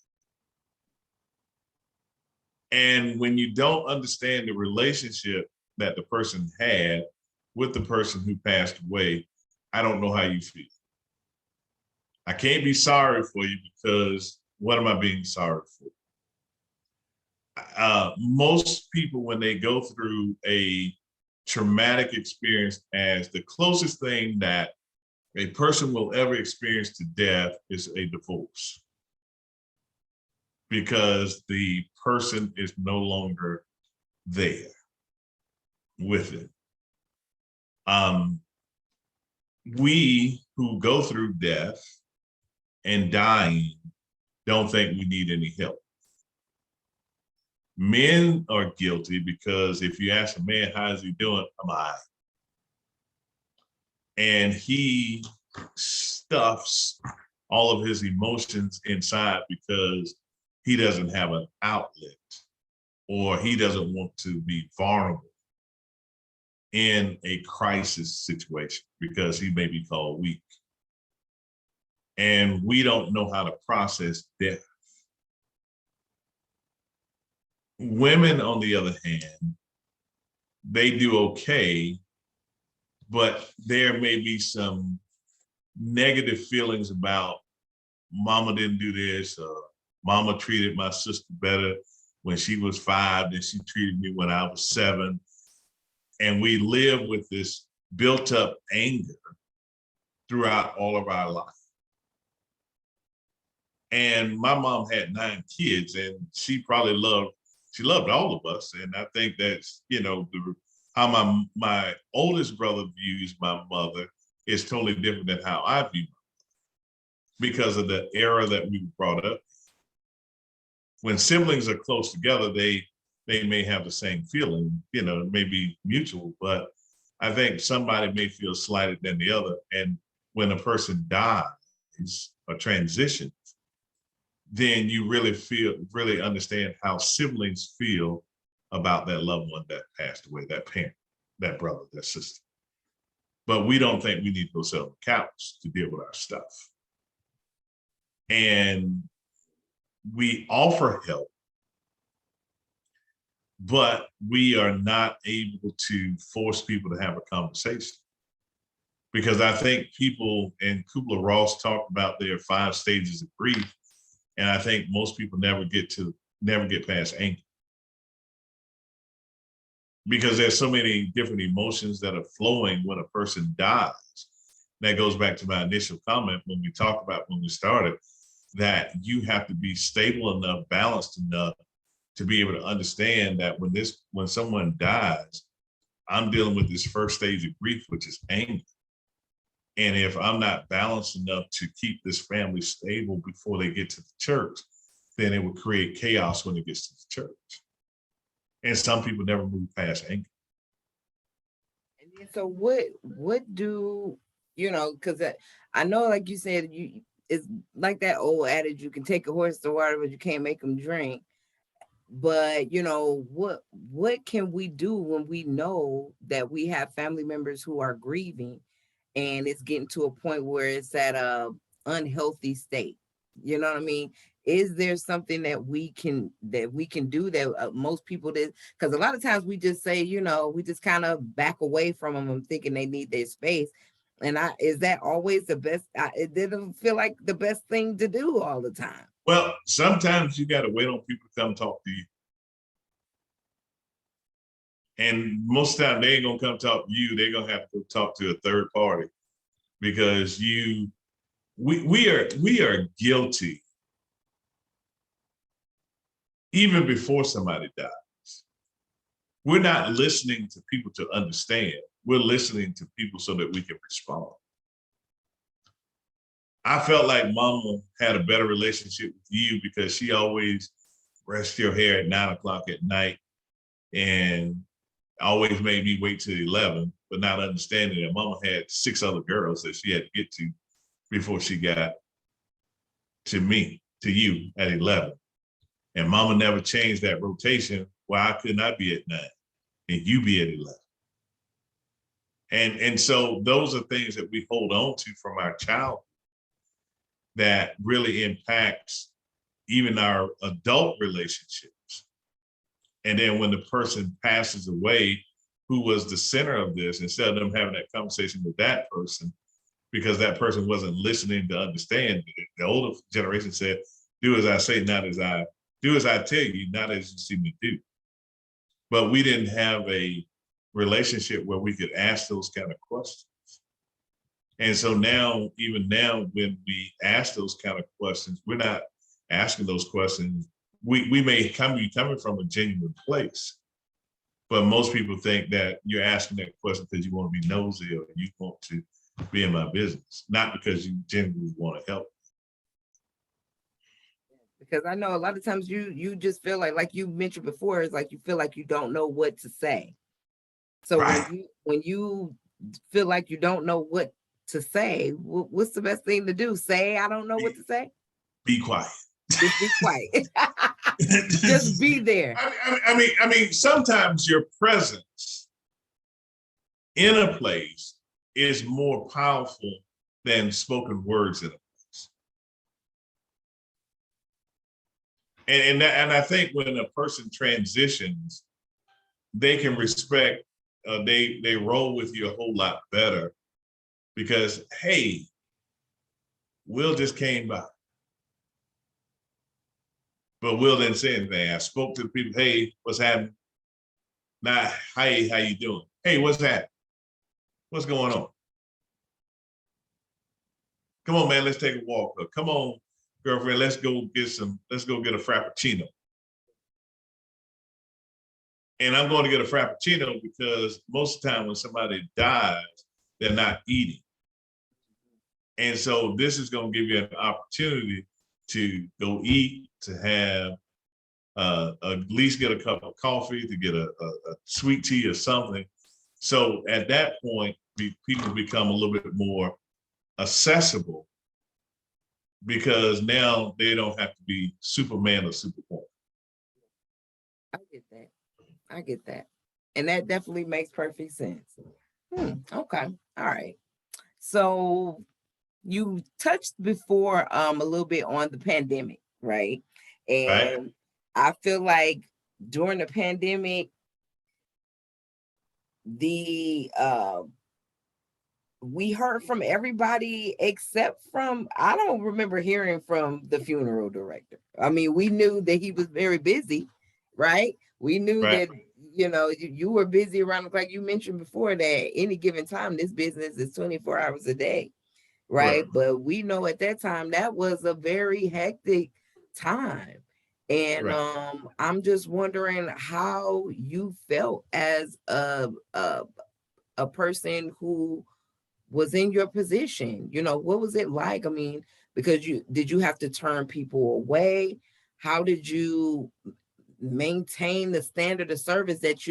And when you don't understand the relationship, that the person had with the person who passed away, I don't know how you feel. I can't be sorry for you because what am I being sorry for? Most people, when they go through a traumatic experience, as the closest thing that a person will ever experience to death is a divorce, because the person is no longer there with it. We who go through death and dying don't think we need any help. Men are guilty because if you ask a man, how's he doing? I'm all right. And he stuffs all of his emotions inside because he doesn't have an outlet, or he doesn't want to be vulnerable in a crisis situation because he may be called weak. And we don't know how to process death. Women, on the other hand, they do okay, but there may be some negative feelings about mama didn't do this, or mama treated my sister better when she was 5 than she treated me when I was 7. And we live with this built up anger throughout all of our life. And my mom had 9 kids, and she loved all of us. And I think that's, how my oldest brother views my mother is totally different than how I view her, because of the era that we were brought up. When siblings are close together, they may have the same feeling, it may be mutual, but I think somebody may feel slighted than the other. And when a person dies or transitions, then you really understand how siblings feel about that loved one that passed away, that parent, that brother, that sister. But we don't think we need to go sit on the couch to deal with our stuff. And we offer help, but we are not able to force people to have a conversation. Because I think people, and Kubler-Ross talked about their 5 stages of grief, and I think most people never get past anger. Because there's so many different emotions that are flowing when a person dies. That goes back to my initial comment when we started, that you have to be stable enough, balanced enough to be able to understand that when someone dies, I'm dealing with this first stage of grief, which is anger. And if I'm not balanced enough to keep this family stable before they get to the church, then it will create chaos when it gets to the church. And some people never move past anger. And then, so what do, because I know, like you said, it's like that old adage, you can take a horse to water, but you can't make them drink. But what can we do when we know that we have family members who are grieving and it's getting to a point where it's at a unhealthy state? You know what I mean? Is there something that we can do that most people did? Because a lot of times we just say, we just kind of back away from them and thinking they need their space. And is that always the best? It didn't feel like the best thing to do all the time. Well, sometimes you got to wait on people to come talk to you. And most of the time they ain't gonna come talk to you. They're gonna have to go talk to a third party, because we are guilty even before somebody dies. We're not listening to people to understand. We're listening to people so that we can respond. I felt like Mama had a better relationship with you because she always brushed your hair at 9 o'clock at night and always made me wait till 11, but not understanding that Mama had 6 other girls that she had to get to before she got to you at 11. And Mama never changed that rotation. Why could not be at 9 and you be at 11? And so those are things that we hold on to from our childhood that really impacts even our adult relationships. And then when the person passes away, who was the center of this, instead of them having that conversation with that person, because that person wasn't listening to understand. The older generation said, do as I say, do as I tell you, not as you see me do. But we didn't have a relationship where we could ask those kind of questions. And so now, even now, when we ask those kind of questions, we're not asking those questions. We may be coming from a genuine place, but most people think that you're asking that question because you want to be nosy or you want to be in my business, not because you genuinely want to help. Because I know a lot of times you just feel like you mentioned before, it's like you feel like you don't know what to say. So Right. when you feel like you don't know what to say, what's the best thing to do? Say, I don't know what to say. Be quiet. Just be quiet. Just be there. I mean, sometimes your presence in a place is more powerful than spoken words in a place. And I think when a person transitions, they can respect, they roll with you a whole lot better because, hey, Will just came by. But Will didn't say anything. I spoke to the people, hey, what's happening? Nah, hey, how you doing? Hey, what's happening? What's going on? Come on, man, let's take a walk. Come on, girlfriend, let's go get a Frappuccino. And I'm going to get a Frappuccino because most of the time when somebody dies, they're not eating. And so this is going to give you an opportunity to go eat, to have at least get a cup of coffee, to get a sweet tea or something. So at that point, people become a little bit more accessible because now they don't have to be Superman or Superwoman. I get that. And that definitely makes perfect sense. Okay. All right. So you touched before a little bit on the pandemic, right? And Right. I feel like during the pandemic, we heard from everybody except from, I don't remember hearing from the funeral director. I mean, we knew that he was very busy, right? We knew Right. that, you were busy around the clock. You mentioned before that any given time, this business is 24 hours a day, right? But we know at that time that was a very hectic time. And I'm just wondering how you felt as a person who was in your position. What was it like? I mean, because did you have to turn people away? How did you maintain the standard of service that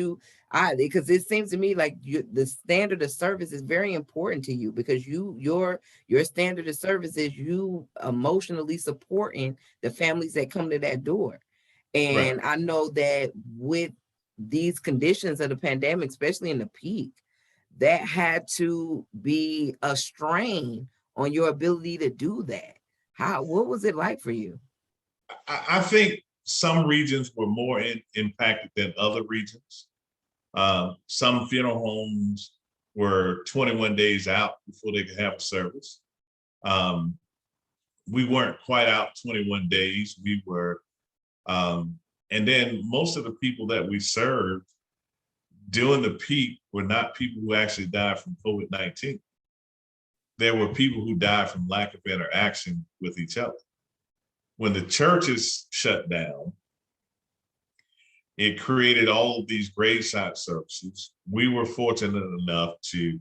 because it seems to me like the standard of service is very important to you, because your standard of service is you emotionally supporting the families that come to that door. And I know that with these conditions of the pandemic, especially in the peak, that had to be a strain on your ability to do that. What was it like for you? I think some regions were more impacted than other regions. Some funeral homes were 21 days out before they could have a service. We weren't quite out 21 days. We were, and then most of the people that we served during the peak were not people who actually died from COVID-19. There were people who died from lack of interaction with each other. When the churches shut down, it created all of these graveside services. We were fortunate enough to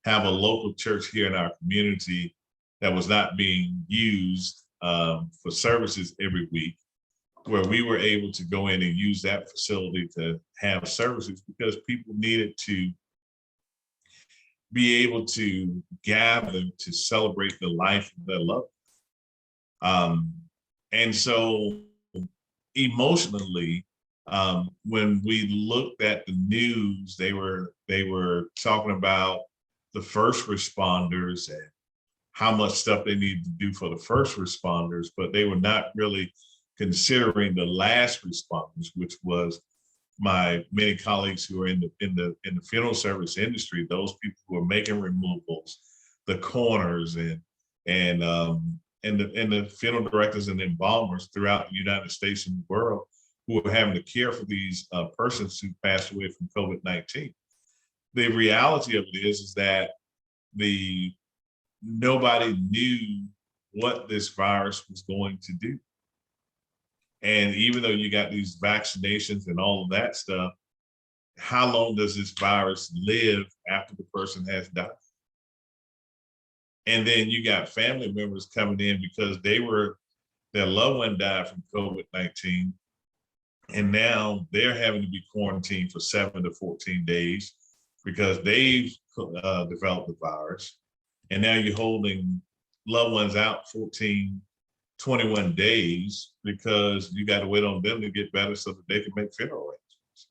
have a local church here in our community that was not being used for services every week, where we were able to go in and use that facility to have services because people needed to be able to gather to celebrate the life of their loved ones. And so emotionally, when we looked at the news, they were talking about the first responders and how much stuff they needed to do for the first responders, but they were not really considering the last responders, which was my many colleagues who are in the funeral service industry, those people who are making removals, the coroners and the funeral directors and embalmers throughout the United States and the world who are having to care for these persons who passed away from COVID-19. The reality of it is that nobody knew what this virus was going to do. And even though you got these vaccinations and all of that stuff, how long does this virus live after the person has died? And then you got family members coming in because their loved one died from COVID-19. And now they're having to be quarantined for 7 to 14 days because they've developed the virus. And now you're holding loved ones out 14, 21 days because you got to wait on them to get better so that they can make funeral arrangements.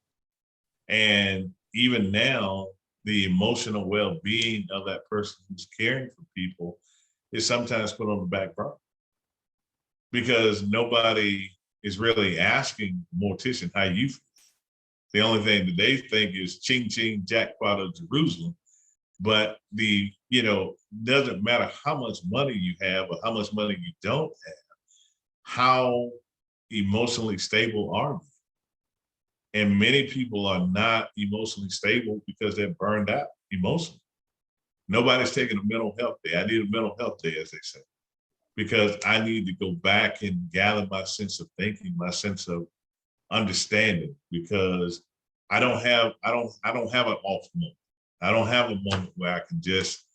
And even now, the emotional well-being of that person who's caring for people is sometimes put on the back burner because nobody is really asking the mortician how you feel. The only thing that they think is ching ching jackpot of Jerusalem. But doesn't matter how much money you have or how much money you don't have, how emotionally stable are you? And many people are not emotionally stable because they're burned out emotionally. Nobody's taking a mental health day. I need a mental health day, as they say, because I need to go back and gather my sense of thinking, my sense of understanding, because I don't have an off moment. I don't have a moment where I can just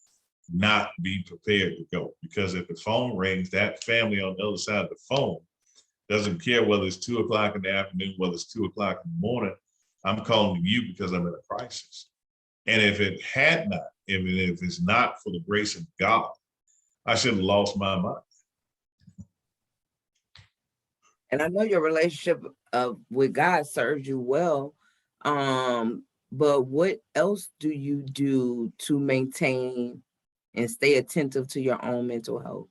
not be prepared to go, because if the phone rings, that family on the other side of the phone doesn't care whether it's 2 o'clock in the afternoon, whether it's 2 o'clock in the morning. I'm calling you because I'm in a crisis. And if it had not, if it's not for the grace of God, I should have lost my mind. And I know your relationship with God serves you well. But what else do you do to maintain and stay attentive to your own mental health?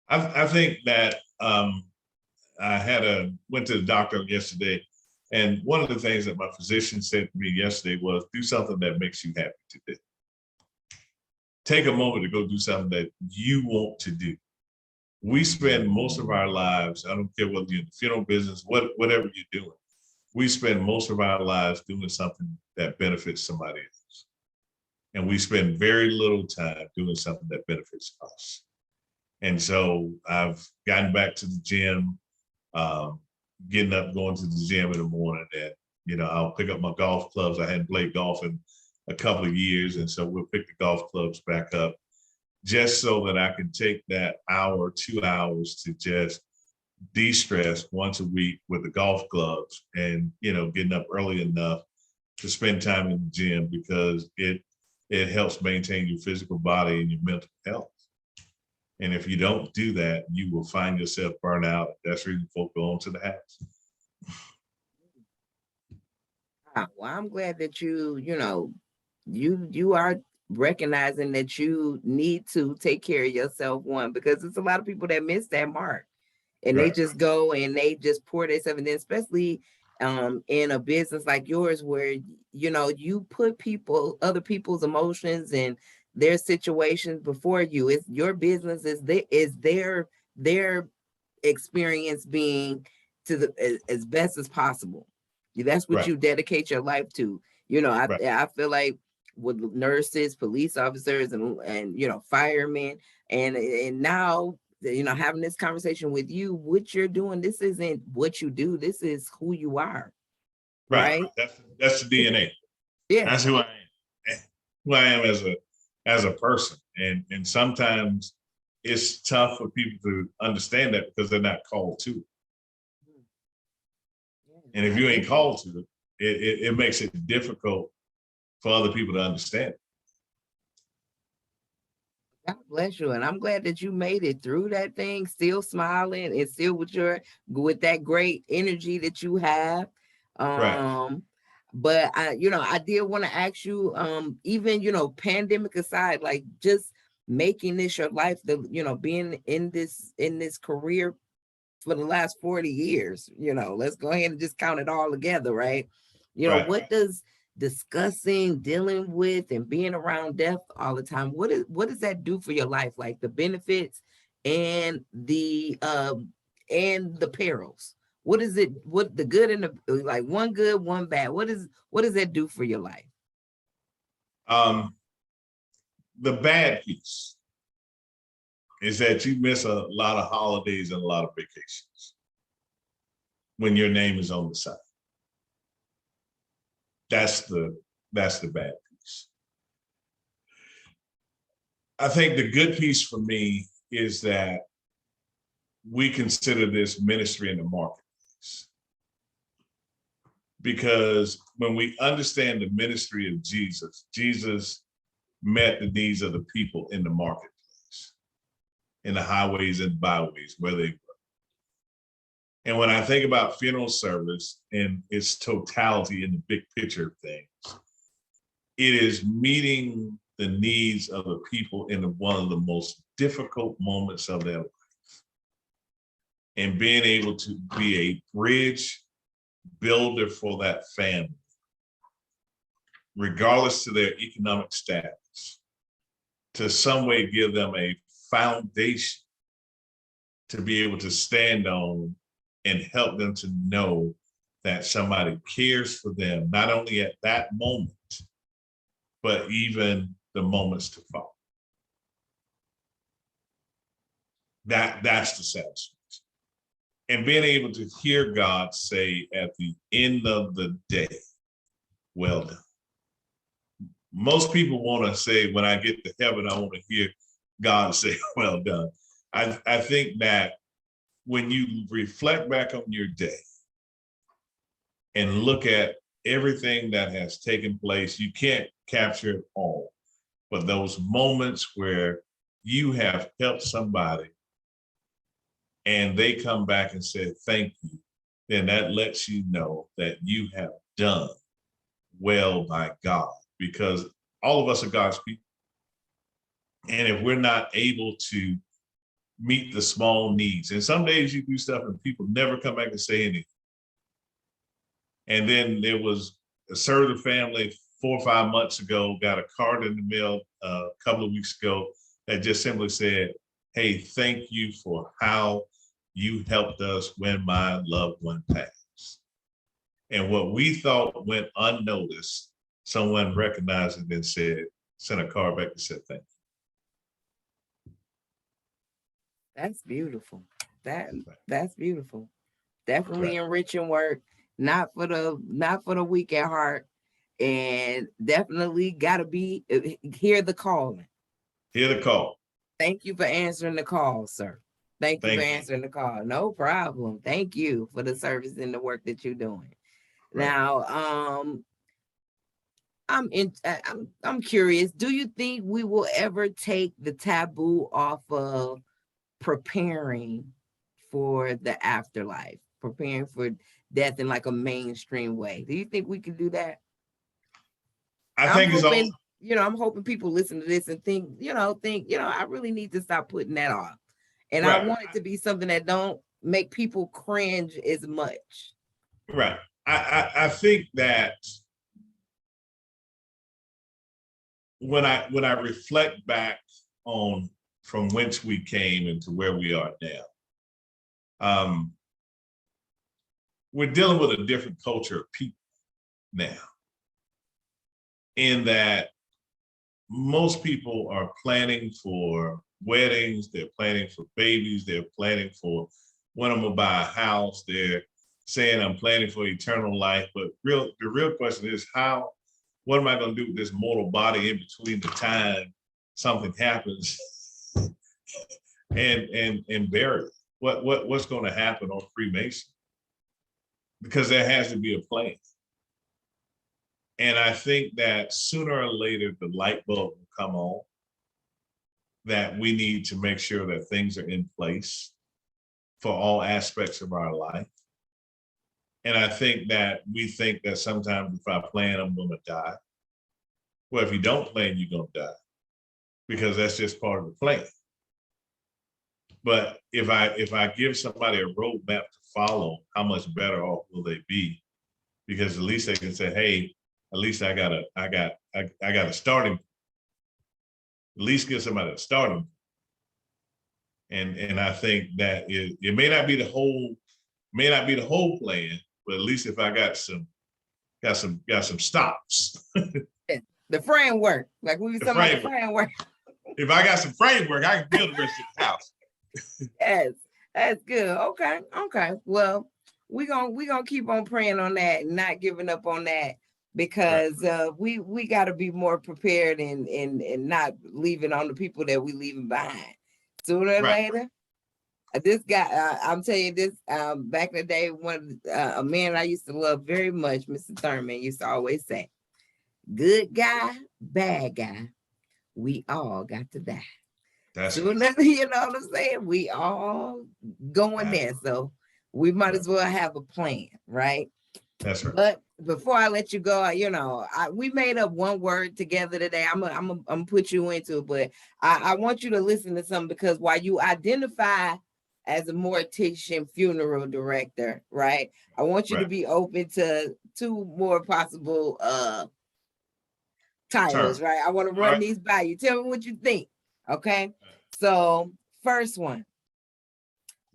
I think that I went to the doctor yesterday, and one of the things that my physician said to me yesterday was, do something that makes you happy today. Take a moment to go do something that you want to do. We spend most of our lives, I don't care whether you're in the funeral business, whatever you're doing, we spend most of our lives doing something that benefits somebody else. And we spend very little time doing something that benefits us. And so I've gotten back to the gym, getting up, going to the gym in the morning, and I'll pick up my golf clubs. I hadn't played golf in a couple of years, and so we'll pick the golf clubs back up just so that I can take that hour, 2 hours to just de-stress once a week with the golf clubs, and getting up early enough to spend time in the gym, because it helps maintain your physical body and your mental health. And if you don't do that, you will find yourself burnt out. That's the reason folk go on to the house. Well, I'm glad that you are recognizing that you need to take care of yourself, one, because there's a lot of people that miss that mark, and Right. they just go and they just pour themselves, and then especially in a business like yours, where you put other people's emotions and their situations before you. It's your business, is their experience being as best as possible. That's what Right. you dedicate your life to. Right. I feel like with nurses, police officers, and firemen, and now having this conversation with you, what you're doing, this isn't what you do, this is who you are. Right. That's the DNA. Yeah. That's who I am. Who I am as a person. And sometimes it's tough for people to understand that because they're not called to it. And if you ain't called to it, it makes it difficult for other people to understand. God bless you. And I'm glad that you made it through that thing, still smiling and still with that great energy that you have. Right. But I did want to ask you, even, pandemic aside, like just making this your life, being in this career for the last 40 years. Let's go ahead and just count it all together, right? Right. What does discussing, dealing with, and being around death all the time, what does that do for your life? Like the benefits and the perils. What is it? What the good and the, like, one good, one bad? What does that do for your life? The bad piece is that you miss a lot of holidays and a lot of vacations when your name is on the side. That's the bad piece. I think the good piece for me is that we consider this ministry in the marketplace. Because when we understand the ministry of Jesus, Jesus met the needs of the people in the marketplace, in the highways and byways where they were. And when I think about funeral service in its totality in the big picture of things, it is meeting the needs of the people in one of the most difficult moments of their life. And being able to be a bridge builder for that family, regardless to their economic status, to some way give them a foundation to be able to stand on and help them to know that somebody cares for them, not only at that moment, but even the moments to follow. That's the satisfaction. And being able to hear God say at the end of the day, well done. Most people want to say, when I get to heaven, I want to hear God say, well done. I think that when you reflect back on your day and look at everything that has taken place, you can't capture it all. But those moments where you have helped somebody and they come back and say, thank you, then that lets you know that you have done well by God, because all of us are God's people. And if we're not able to meet the small needs, and some days you do stuff and people never come back and say anything. And then there was a Sumpter family 4 or 5 months ago, got a card in the mail a couple of weeks ago that just simply said, hey, thank you for how you helped us when my loved one passed. And what we thought went unnoticed, someone recognized it and said, sent a card back and said, thank you. That's beautiful. That's beautiful. Definitely enriching work, not for the weak at heart, and definitely gotta be hear the calling. Hear the call. Thank you for answering the call, sir. Thank you for answering the call. No problem. Thank you for the service and the work that you're doing. Right. Now, I'm curious. Do you think we will ever take the taboo off of preparing for the afterlife, preparing for death in like a mainstream way? Do you think we can do that? I'm hoping people listen to this and think, I really need to stop putting that off. And right. I want it to be something that don't make people cringe as much. Right. I think that when I reflect back on from whence we came and to where we are now, we're dealing with a different culture of people now, in that most people are planning for weddings, they're planning for babies, they're planning for when I'm gonna buy a house, they're saying I'm planning for eternal life. But the real question is, what am I gonna do with this mortal body in between the time something happens and bury it? What's gonna happen on cremation? Because there has to be a plan. And I think that sooner or later, the light bulb will come on, that we need to make sure that things are in place for all aspects of our life. And I think that we think that sometimes if I plan, I'm going to die. Well, if you don't plan, you're going to die, because that's just part of the plan. But if I give somebody a roadmap to follow, how much better off will they be? Because at least they can say, hey, at least I got a starting. At least give somebody a starting. And I think that it may not be the whole plan, but at least if I got some stops. The framework, like we were talking about the framework. If I got some framework, I can build the rest of the house. Yes, that's good. Okay. Well, we gonna keep on praying on that and not giving up on that, because we got to be more prepared and not leaving on the people that we leaving behind. Sooner or later, this guy, I'm telling you this, back in the day, a man I used to love very much, Mr. Thurman, used to always say, good guy, bad guy, we all got to die. Sooner, you know what I'm saying? We all going there. So we might as well have a plan, right? That's right. But before I let you go, we made up one word together today. I'm gonna put you into it, but I want you to listen to something, because while you identify as a mortician funeral director, right? I want you to be open to two more possible titles, right? I want to run these by you. Tell me what you think. Okay. So first one,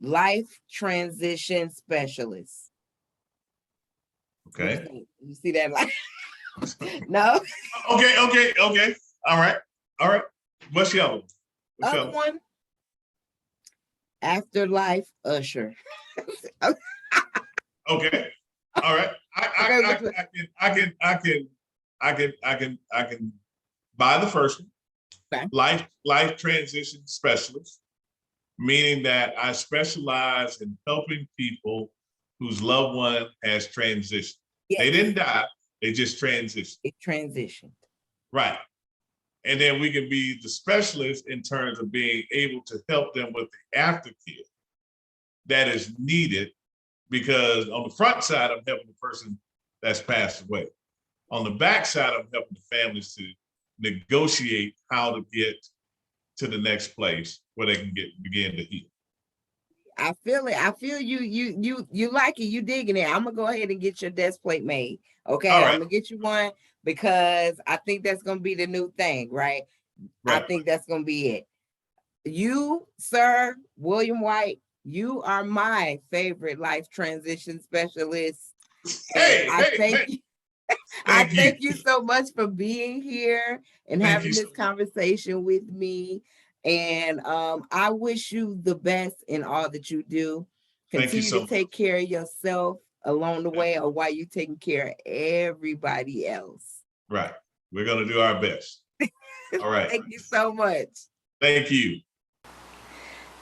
life transition specialist. Okay. You see that? No. Okay. All right. What's the other one? Other one? Afterlife usher. Okay. All right. I can buy the first one. Okay. Life transition specialist, meaning that I specialize in helping people whose loved one has transitioned. Yes. They didn't die, they just transitioned. It transitioned. Right. And then we can be the specialist in terms of being able to help them with the aftercare that is needed, because on the front side, I'm helping the person that's passed away. On the back side, I'm helping the families to negotiate how to get to the next place where they can begin to heal. I feel it. I feel you like it. You digging it. I'm gonna go ahead and get your desk plate made. Okay. Right. I'm gonna get you one, because I think that's gonna be the new thing, right? I think that's gonna be it. You, sir, William White, you are my favorite life transition specialist. I thank you so much for being here and having this conversation with me. And I wish you the best in all that you do. Continue to take care of yourself along the way, or while you're taking care of everybody else. Right. We're going to do our best. All right. Thank you so much. Thank you.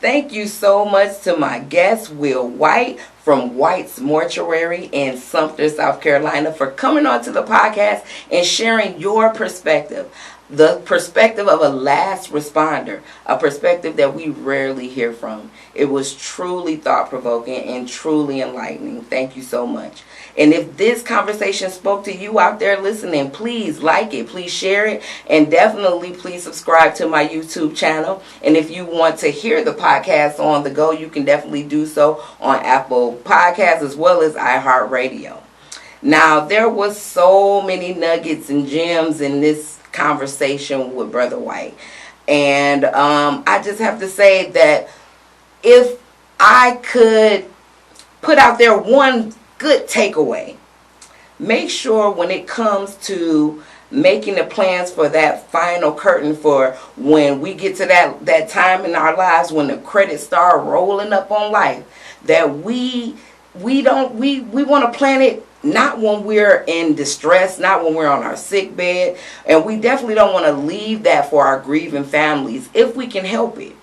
Thank you so much to my guest, Will White from White's Mortuary in Sumpter, South Carolina, for coming on to the podcast and sharing your perspective. The perspective of a last responder, a perspective that we rarely hear from. It was truly thought-provoking and truly enlightening. Thank you so much. And if this conversation spoke to you out there listening, please like it, please share it, and definitely please subscribe to my YouTube channel. And if you want to hear the podcast on the go, you can definitely do so on Apple Podcasts as well as iHeart Radio. Now, there was so many nuggets and gems in this conversation with Brother White. And I just have to say that if I could put out there one good takeaway, make sure when it comes to making the plans for that final curtain, for when we get to that time in our lives when the credits start rolling up on life, that we want to plan it not when we're in distress, not when we're on our sick bed, and we definitely don't want to leave that for our grieving families if we can help it.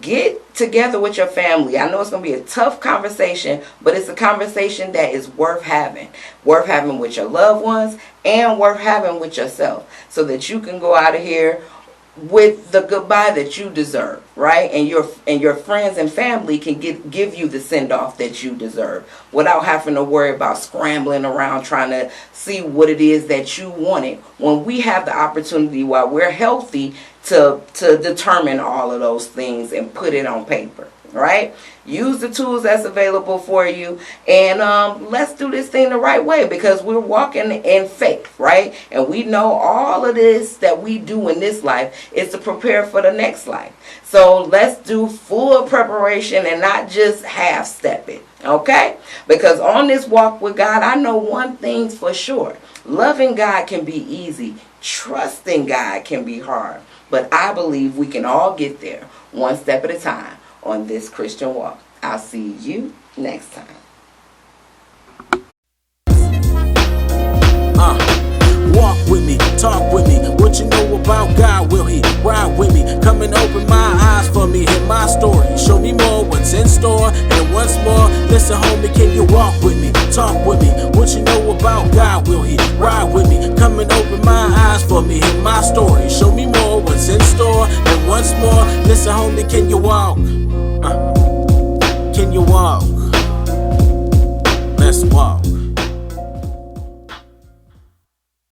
Get together with your family. I know it's going to be a tough conversation, but it's a conversation that is worth having with your loved ones and worth having with yourself, so that you can go out of here with the goodbye that you deserve, right? And your friends and family can give you the send-off that you deserve without having to worry about scrambling around trying to see what it is that you wanted, when we have the opportunity while we're healthy to determine all of those things and put it on paper. right? Use the tools that's available for you, and let's do this thing the right way, because we're walking in faith, right? And we know all of this that we do in this life is to prepare for the next life. So let's do full preparation and not just half step it, okay? Because on this walk with God, I know one thing's for sure. Loving God can be easy. Trusting God can be hard. But I believe we can all get there one step at a time on this Christian walk. I'll see you next time. Walk with me, talk with me. What you know about God? Will He ride with me? Come and open my eyes for me, hear my story. Show me more what's in store. And once more, listen, homie, can you walk with me? Talk with me. What you know about God? Will He ride with me? Come and open my eyes for me, hear my story. Show me more what's in store. And once more, listen, homie, can you walk? Can you walk? Let's walk.